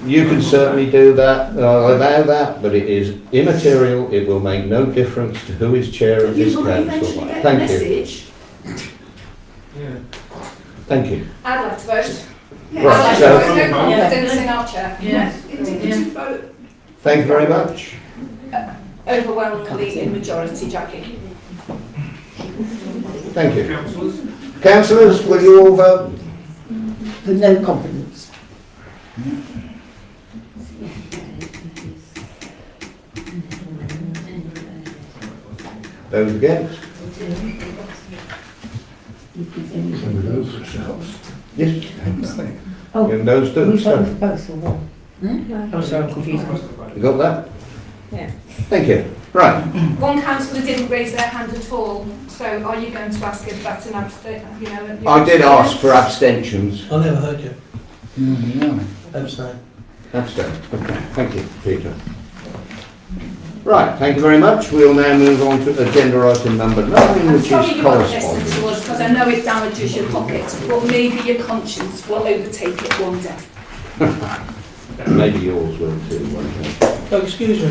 S3: You can certainly do that, I allow that, but it is immaterial, it will make no difference to who is chair of this
S9: You will
S3: council.
S9: eventually get the
S3: Thank you.
S9: message.
S3: Thank you.
S16: I'd like to vote.
S9: Yes.
S3: Right,
S16: I'd like
S3: so-
S16: to vote no confidence in our chair.
S9: Yes. Indicative vote.
S3: Thank you very much.
S16: Overwhelmingly in majority, Jackie.
S3: Thank you. Councillors, will you all vote?
S15: For no confidence.
S3: Those against? Yes.
S15: Oh,
S3: And those
S15: we
S3: do. So,
S15: vote both or one?
S2: I'm sorry, I'm confused.
S3: you got that?
S16: Yeah.
S3: Thank you. Right.
S16: One councillor didn't raise their hand at all, so are you going to ask if that's an abstain?
S3: I did ask for abstentions.
S6: I never heard you. Abstain.
S3: Abstain. Okay. Thank you, Peter. Right, thank you very much. We'll now move on to agenda item number 9,
S16: I'm
S3: which
S16: sorry
S3: is
S16: you won't listen
S3: correspondence.
S16: to us because I know it damages your pocket, but maybe your conscience will overtake it one day.
S3: Maybe yours will too, won't it?
S6: Oh, excuse me,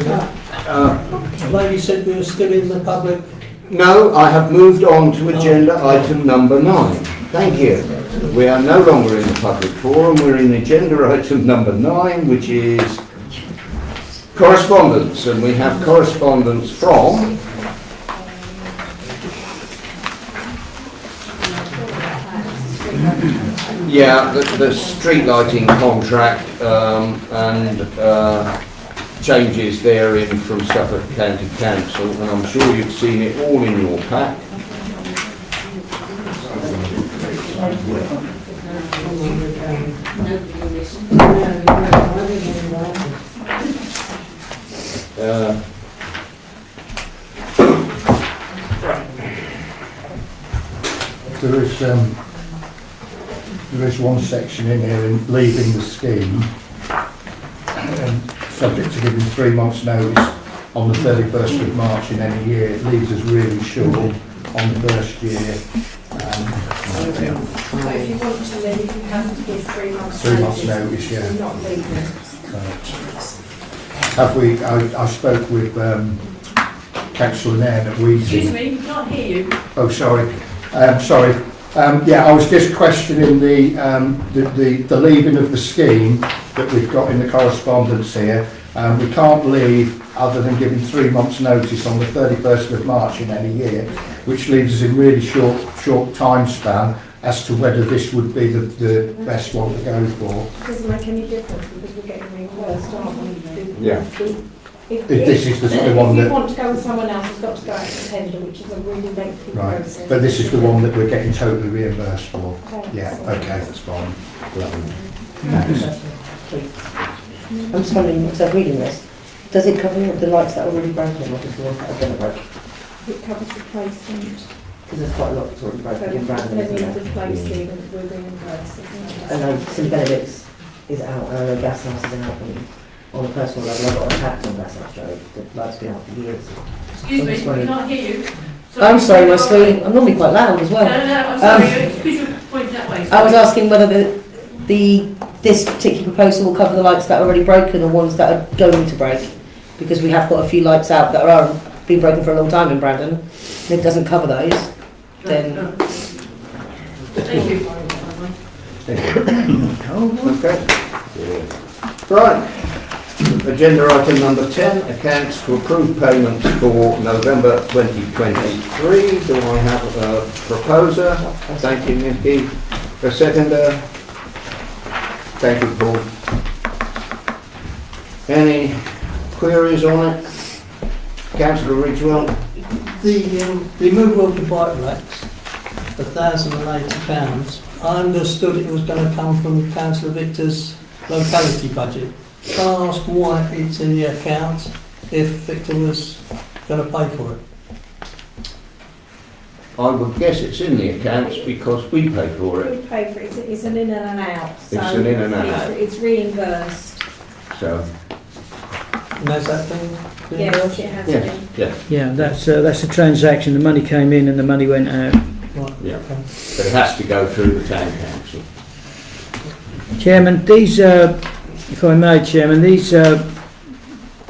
S6: lady said we were still in the public.
S3: No, I have moved on to agenda item number 9. Thank you. We are no longer in the public forum, we're in agenda item number 9, which is correspondence, and we have correspondence from the street lighting contract and changes therein from Suffolk County Council, and I'm sure you've seen it all in your pack.
S7: There is one section in here in leaving the scheme, subject to giving 3 months' notice on the 31st of March in any year. It leaves us really short on the first year.
S9: So if you want to leave, you have to give 3 months.
S7: 3 months' notice, yeah.
S9: You're not leaving.
S7: Have we? I spoke with Councillor Nairn at Weeting.
S1: Excuse me, we can't hear you.
S7: Oh, sorry. Sorry. Yeah, I was just questioning the leaving of the scheme that we've got in the correspondence here. We can't leave other than giving 3 months' notice on the 31st of March in any year, which leaves us in really short time span. as to whether this would be the best one to go for.
S16: Doesn't make any difference because we're getting reimbursed, aren't we?
S7: Yeah.
S16: If
S7: this is the one
S16: if
S7: that-
S16: you want to go with someone else, it's got to go out to tender, which is a really lengthy
S7: Right,
S16: process.
S7: but this is the one that we're getting totally reimbursed for.
S16: Okay.
S7: Yeah, okay, that's fine.
S15: I'm just wondering, because I'm reading this, does it cover the lights that are already broken or just the ones that are going to break?
S16: It covers replacement.
S15: Because there's quite a lot that's already
S16: So
S15: broken in
S16: if
S15: Brandon,
S16: there's
S15: isn't
S16: any
S15: there?
S16: replacing, we're reimbursed, isn't it?
S15: I know St Benedict's is out, and I know Gas House is out, and on a personal level, I've got attacked on Gas House Road. The light's been out for years.
S1: Excuse me, we can't hear you.
S15: I'm sorry, Wesley, I'm normally quite loud as well.
S1: No, I'm sorry, could you point that way?
S15: I was asking whether this particular proposal will cover the lights that are already broken or ones that are going to break, because we have got a few lights out that are been broken for a long time in Brandon. If it doesn't cover those, then
S1: Thank you.
S3: Okay. Right. Agenda item number 10, accounts to approve payments for November 2023. Do I have a proposer? Thank you, Nikki. A seconder? Thank you, Paul. Any queries on it? Councillor Ridgewell?
S6: The removal of the bike racks, £1,080. I understood it was going to come from Councillor Victor's locality budget. Can I ask why it's in the account if Victor was going to pay for it?
S3: I would guess it's in the accounts because we pay for it.
S16: We pay for it, it's an in and an out, so
S3: It's an in and an out.
S16: it's reimbursed.
S3: So,
S6: And has that been
S16: Yes, it has
S3: yes,
S16: been.
S3: yes.
S5: Yeah, that's a transaction. The money came in and the money went out.
S6: Right.
S3: Yeah. But it has to go through the town council.
S5: Chairman, these, if I may, Chairman, these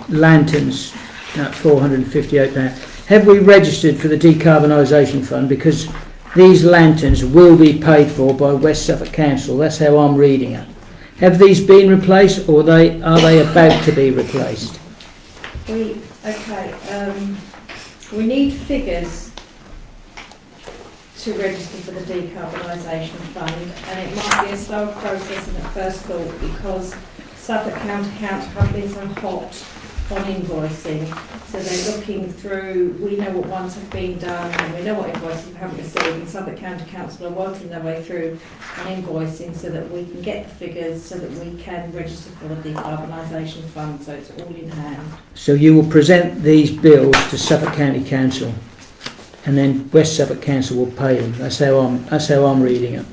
S5: lanterns at £458, have we registered for the decarbonisation fund? Because these lanterns will be paid for by West Suffolk Council. That's how I'm reading it. Have these been replaced, or are they about to be replaced?
S16: We need figures to register for the decarbonisation fund, and it might be a slow process in at first thought because Suffolk County Council have been so hot on invoicing, so they're looking through. We know what ones have been done, and we know what invoices we haven't received, and Suffolk County Council are working their way through on invoicing so that we can get the figures so that we can register for the decarbonisation fund, so it's all in hand.
S5: So you will present these bills to Suffolk County Council, and then West Suffolk Council will pay them. That's how I'm reading it.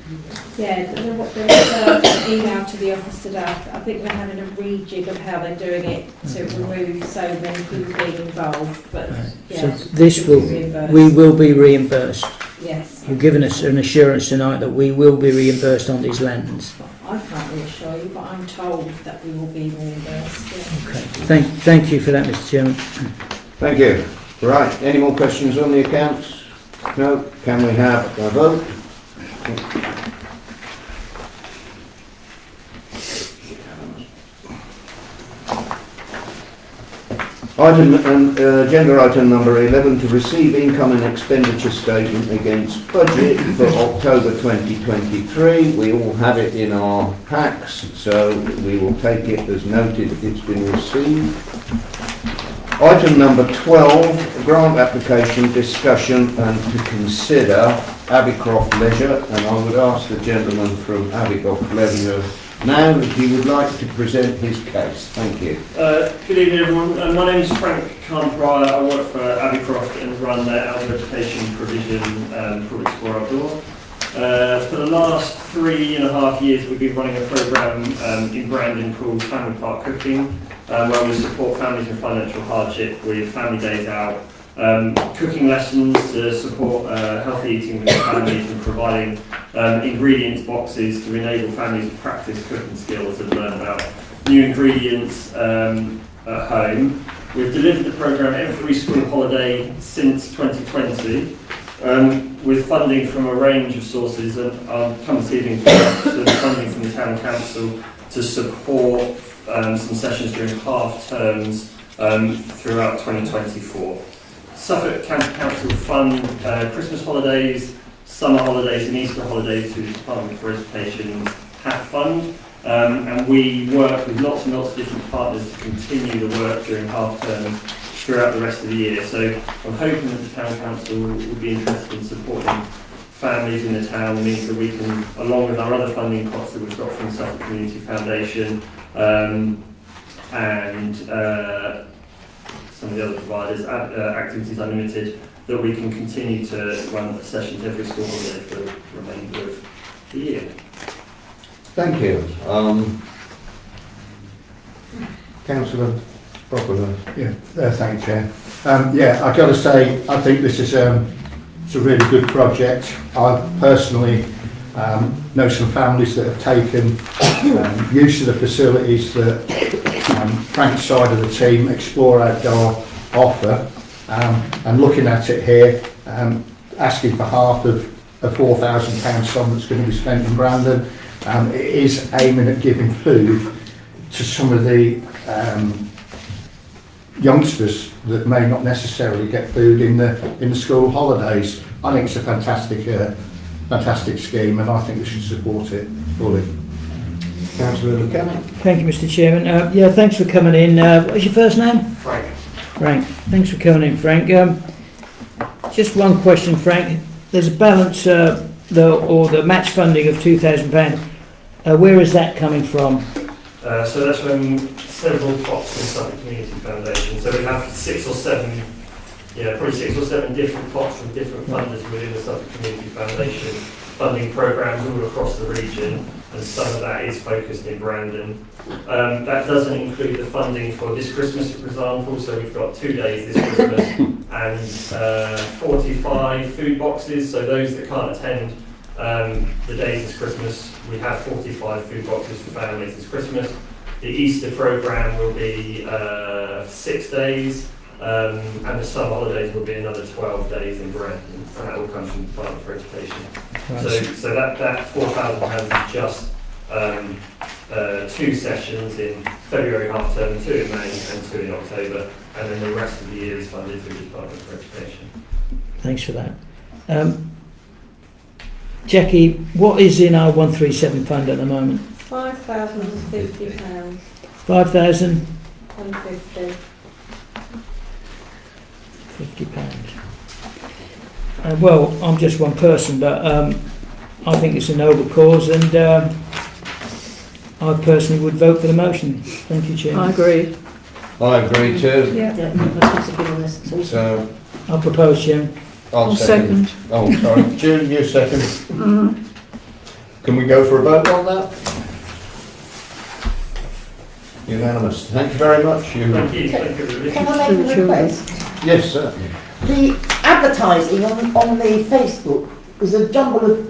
S16: Yeah, there was an email to the office today. I think they're having a rejig of how they're doing it to remove so many people being involved. But yeah,
S5: So this we will be reimbursed.
S16: Yes.
S5: You've given us an assurance tonight that we will be reimbursed on these lanterns.
S16: I can't reassure you, but I'm told that we will be reimbursed. Yeah.
S5: Okay. Thank you for that, Mr. Chairman.
S3: Thank you. Right, any more questions on the accounts? No? Can we have a vote? Agenda item number 11, to receive income and expenditure statement against budget for October 2023. We all have it in our packs, so we will take it as noted it's been received. Item number 12, grant application discussion and to consider Abbeycroft Leisure, and I would ask the gentleman from Abbeycroft Leisure now if he would like to present his case. Thank you.
S10: Good evening everyone. My name is Frank Carn-Pryor. I work for Abbeycroft and run their outdoor education provision called Explore Outdoor. For the last 3.5 years we've been running a programme in Brandon called Family Park Cooking, where we support families in financial hardship with family days out, cooking lessons to support healthy eating with their families, and providing ingredients boxes to enable families to practice cooking skills and learn about new ingredients at home. We've delivered the programme every school holiday since 2020 with funding from a range of sources, and I'll come this evening to the funding from the Town Council to support some sessions during half terms throughout 2024. Suffolk County Council fund Christmas holidays, summer holidays and Easter holidays through the Department for Education's HAF fund. And we work with lots and lots of different partners to continue the work during half term throughout the rest of the year. So I'm hoping that the Town Council will be interested in supporting families in the town. Means that we can, along with our other funding pots that we've got from the Suffolk Community Foundation and some of the other providers, Activities Unlimited, that we can continue to run sessions every school holiday for the remainder of the year.
S3: Thank you. Councillor Brockler.
S7: Yeah, thank you, Chair. Yeah, I've got to say, I think this is it's a really good project. I personally know some families that have taken use of the facilities that Frank's side of the team, Explore Outdoor, offer. And looking at it here, asking for half of a £4,000 sum that's going to be spent in Brandon. It is aiming at giving food to some of the youngsters that may not necessarily get food in the school holidays. I think it's a fantastic scheme, and I think we should support it fully.
S3: Councillor Lieutenant.
S5: Thank you, Mr. Chairman. Yeah, thanks for coming in. What's your first name?
S10: Frank.
S5: Frank. Thanks for coming in, Frank. Just one question, Frank. There's a balance, the match funding of £2,000. Where is that coming from?
S10: So that's from several pots in Suffolk Community Foundation. So we have 6 or 7, probably 6 or 7 different pots from different funders within the Suffolk Community Foundation, funding programmes all across the region, and some of that is focused in Brandon. That doesn't include the funding for this Christmas, for example. So we've got 2 days this Christmas and 45 food boxes. So those that can't attend the days this Christmas, we have 45 food boxes for families this Christmas. The Easter programme will be 6 days, and the summer holidays will be another 12 days in Brandon, and that all comes from the Department for Education.
S5: Right.
S10: So that £4,000 is just 2 sessions in February half term, 2 in May and 2 in October, and then the rest of the year is funded through the Department for Education.
S5: Thanks for that. Jackie, what is in our 137 fund at the moment?
S18: £5,050.
S5: £5,050. £50. Well, I'm just one person, but I think it's a noble cause, and I personally would vote for the motion. Thank you, Chairman.
S4: I agree.
S3: I agree too.
S15: Yeah.
S3: So
S5: I'll propose, Chairman.
S3: I'll second. Oh, sorry. June, you second. Can we go for a vote on that? Unanimous. Thank you very much.
S10: Thank you. Thank you.
S15: Can I make a request?
S3: Yes, certainly.
S15: The advertising on the Facebook is a jumble of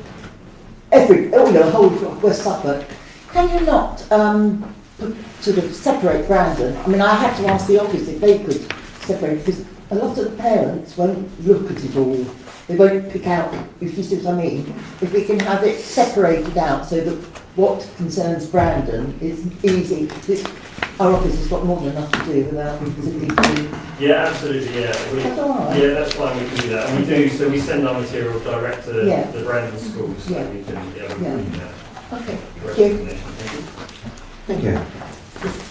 S15: whole West Suffolk. Can you not sort of separate Brandon? I mean, I had to ask the office if they could separate, because a lot of the parents won't look at it all. They won't pick out, if you see what I mean. If we can have it separated out so that what concerns Brandon is easy. Our office has got more than enough to do without simply doing.
S10: Yeah, absolutely, yeah.
S15: That's all right.
S10: Yeah, that's fine, we can do that. And we do, so we send our material direct to the Brandon schools, so we can, we can do that.
S15: Okay,
S10: Direct
S15: thank you.
S10: information. Thank you.
S3: Thank you.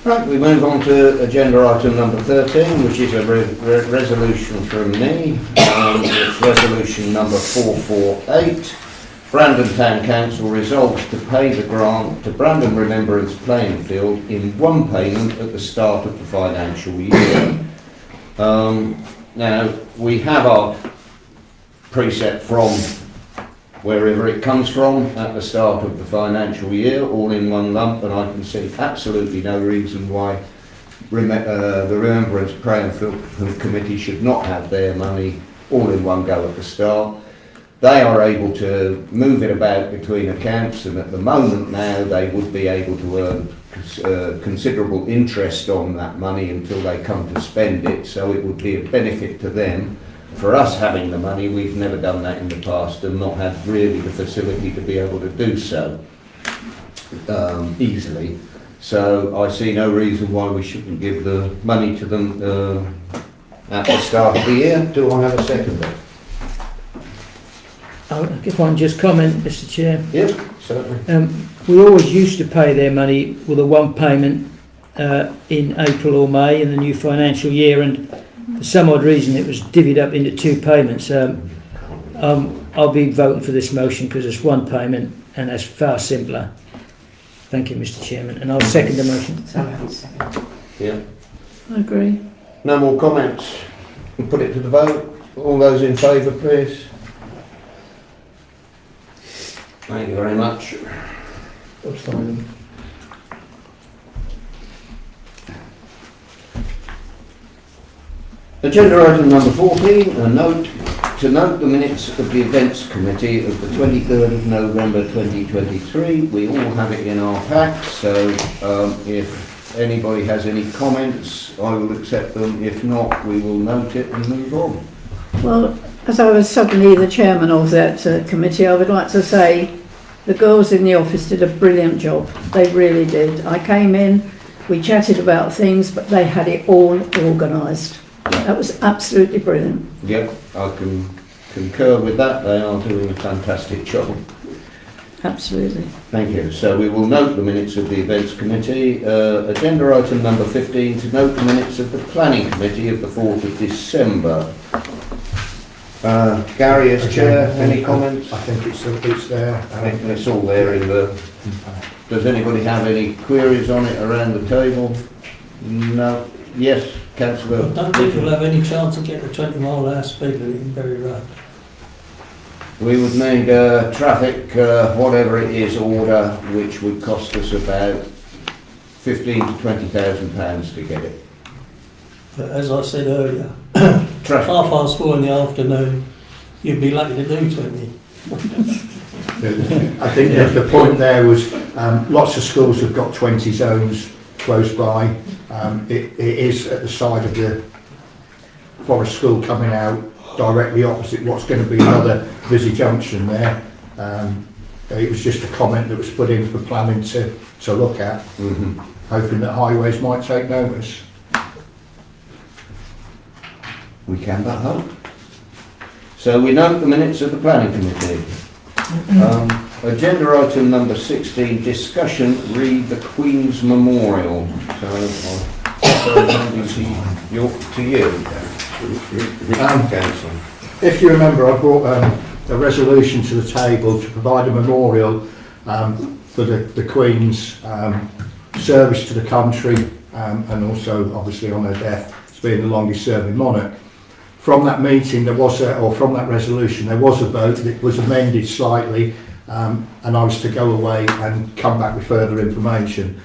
S3: Right, we move on to agenda item number 13, which is a resolution from me. It's resolution number 448. Brandon Town Council resolves to pay the grant to Brandon Remembrance Playing Field in one payment at the start of the financial year. Now, we have our precept from wherever it comes from at the start of the financial year, all in one lump, and I can see absolutely no reason why the Remembrance Playing Field Committee should not have their money all in one go at the start. They are able to move it about between accounts, and at the moment now they would be able to earn considerable interest on that money until they come to spend it, so it would be a benefit to them. For us having the money, we've never done that in the past and not had really the facility to be able to do so easily. So I see no reason why we shouldn't give the money to them at the start of the year. Do I have a seconder?
S5: if I can just comment, Mr. Chair.
S3: Yes, certainly.
S5: We always used to pay their money with a one payment in April or May in the new financial year, and for some odd reason it was divvied up into two payments. I'll be voting for this motion because it's one payment and that's far simpler. Thank you, Mr. Chairman, and I'll second the motion.
S3: Yeah.
S4: I agree.
S3: No more comments? We'll put it to the vote. All those in favour, please. Thank you very much.
S14: Abstaining.
S3: Agenda item number 14, to note the minutes of the events committee of the 23rd of November 2023. We all have it in our pack, so if anybody has any comments, I will accept them. If not, we will note it and move on.
S4: Well, as I was suddenly the chairman of that committee, I would like to say the girls in the office did a brilliant job. They really did. I came in, we chatted about things, but they had it all organised. That was absolutely brilliant.
S3: Yep, I can concur with that. They are doing a fantastic job.
S4: Absolutely.
S3: Thank you. So we will note the minutes of the events committee. Agenda item number 15, to note the minutes of the planning committee of the 4th of December. Gary as chair, any comments?
S7: I think it's there.
S3: I think it's all there in the... Does anybody have any queries on it around the table? No? Yes, Councillor.
S6: I don't think we'll have any chance of getting a 20-mile-an-hour speed limit in Bury Road.
S3: We would need traffic, whatever it is, order, which would cost us about £15,000 to £20,000 to get it.
S6: But as I said earlier, 4:30 in the afternoon, you'd be lucky to do 20.
S7: I think the point there was lots of schools have got 20 zones close by. It is at the side of the Forest School coming out, directly opposite what's going to be another busy junction there. It was just a comment that was put in for planning to look at, hoping that highways might take notice.
S3: We can but hope. So we note the minutes of the planning committee. Agenda item number 16, discussion, read the Queen's Memorial. So I'll to you. Council.
S7: If you remember, I brought a resolution to the table to provide a memorial for the Queen's service to the country and also obviously on her death as being the longest serving monarch. From that meeting there was from that resolution there was a vote that was amended slightly and I was to go away and come back with further information.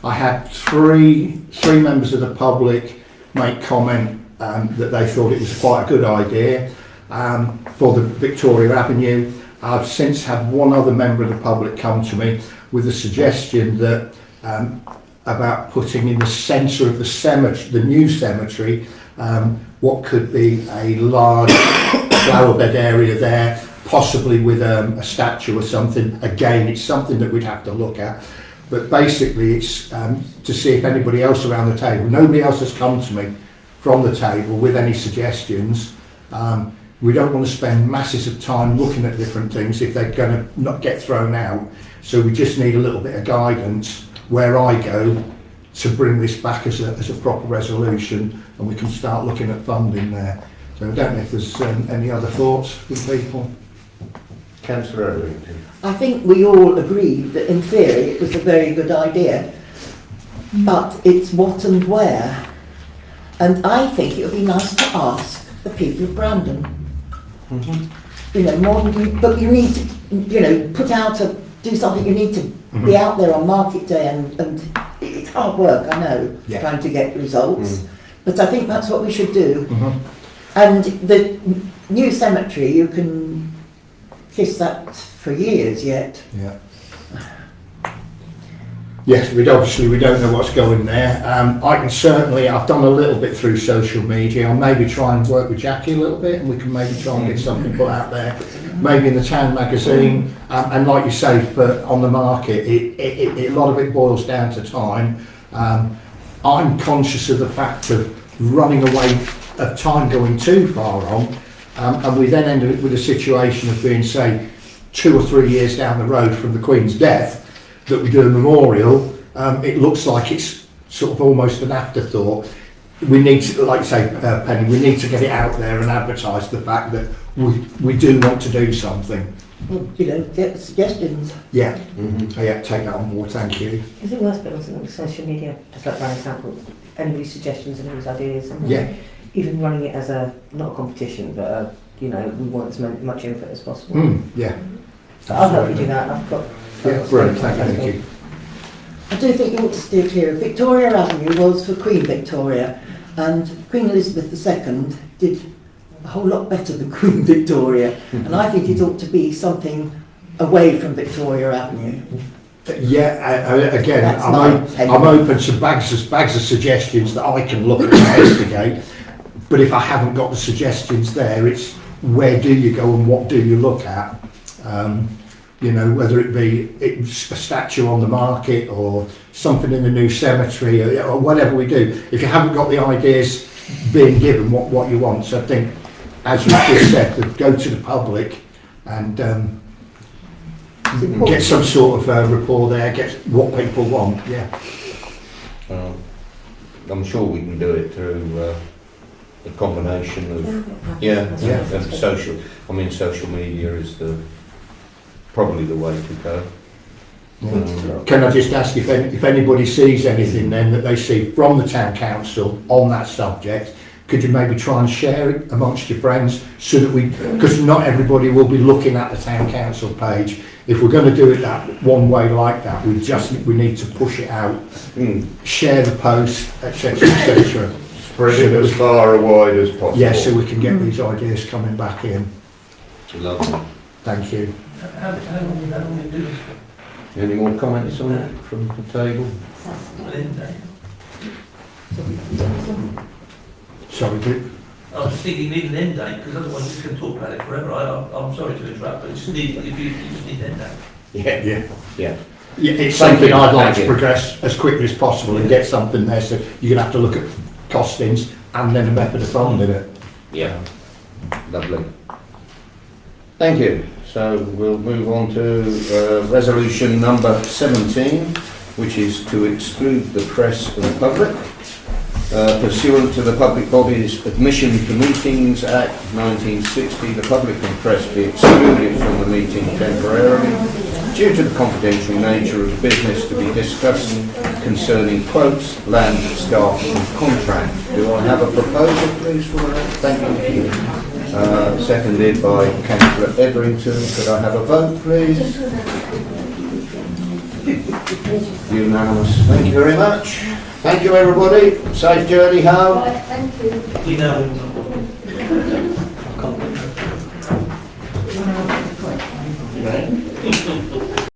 S7: I had three members of the public make comment that they thought it was quite a good idea for the Victoria Avenue. I've since had one other member of the public come to me with a suggestion that about putting in the centre of the cemetery, the new cemetery, what could be a large flower bed area there, possibly with a statue or something. Again, it's something that we'd have to look at. But basically it's to see if anybody else around the table, nobody else has come to me from the table with any suggestions. We don't want to spend masses of time looking at different things if they're going to not get thrown out. So we just need a little bit of guidance where I go to bring this back as a proper resolution, and we can start looking at funding there. So I don't know if there's any other thoughts from people.
S3: Councillor Edrington.
S15: I think we all agreed that in theory it was a very good idea, but it's what and where. And I think it would be nice to ask the people of Brandon. You know, more than you, but you need to, you know, do something. You need to be out there on market day, and it's hard work, I know, trying to get results. But I think that's what we should do. And the new cemetery, you can kiss that for years yet.
S7: Yeah. Yes, we don't know what's going there. I can certainly, I've done a little bit through social media. I'll maybe try and work with Jackie a little bit, and we can maybe try and get something put out there, maybe in the town magazine. And like you say, on the market, a lot of it boils down to time. I'm conscious of the fact of running away of time going too far on, and we then end up with a situation of being, say, 2 or 3 years down the road from the Queen's death that we do a memorial, it looks like it's sort of almost an afterthought. We need to, like you say, Penny, we need to get it out there and advertise the fact that we do want to do something.
S15: Well, you know, get the suggestions.
S7: Yeah, yeah, take that on board, thank you.
S19: Is it worth putting something on social media, just like for example, anybody's suggestions and anybody's ideas, and
S7: Yeah.
S19: even running it as a, not a competition, but a, you know, we want as much input as possible.
S7: Yeah.
S19: So I'll help you do that. I've got.
S7: Yeah, brilliant, thank you.
S15: I do think you ought to steer clear of Victoria Avenue was for Queen Victoria, and Queen Elizabeth II did a whole lot better than Queen Victoria, and I think it ought to be something away from Victoria Avenue.
S7: Yeah, again,
S15: That's
S7: I'm open to bags of suggestions that I can look at and investigate, but if I haven't got the suggestions there, it's where do you go and what do you look at? You know, whether it be a statue on the market or something in the new cemetery or whatever we do. If you haven't got the ideas being given what you want, so I think, as you just said, go to the public and get some sort of rapport there, get what people want, yeah.
S3: I'm sure we can do it through a combination of, and social. I mean, social media is probably the way to go.
S7: Can I just ask if anybody sees anything then that they see from the town council on that subject? Could you maybe try and share it amongst your friends so that because not everybody will be looking at the town council page. If we're going to do it that one way like that, we need to push it out, share the post, etc., etc.
S3: Spread it as far and wide as possible.
S7: Yeah, so we can get these ideas coming back in.
S3: Lovely.
S7: Thank you.
S12: How long will you do this for?
S3: Any more comments on it from the table?
S7: Sorry,
S12: I was thinking you need an end date, because otherwise you can talk about it forever. I'm sorry to interrupt, but you just need an end date.
S7: Yeah, it's something I'd like to progress as quickly as possible and get something there, so you're going to have to look at costings and then a method of funding it.
S3: Yeah, lovely. Thank you. So we'll move on to resolution number 17, which is to exclude the press and the public. Pursuant to the Public Bodies Admission to Meetings Act 1960, the public and press be excluded from the meeting temporarily due to the confidential nature of the business to be discussed concerning quotes, land, staff and contract. Do I have a proposal please for that? Thank you. Seconded by Councillor Etherington. Could I have a vote please? Unanimous. Thank you very much. Thank you everybody. Safe journey home.
S1: Thank you.
S12: We know.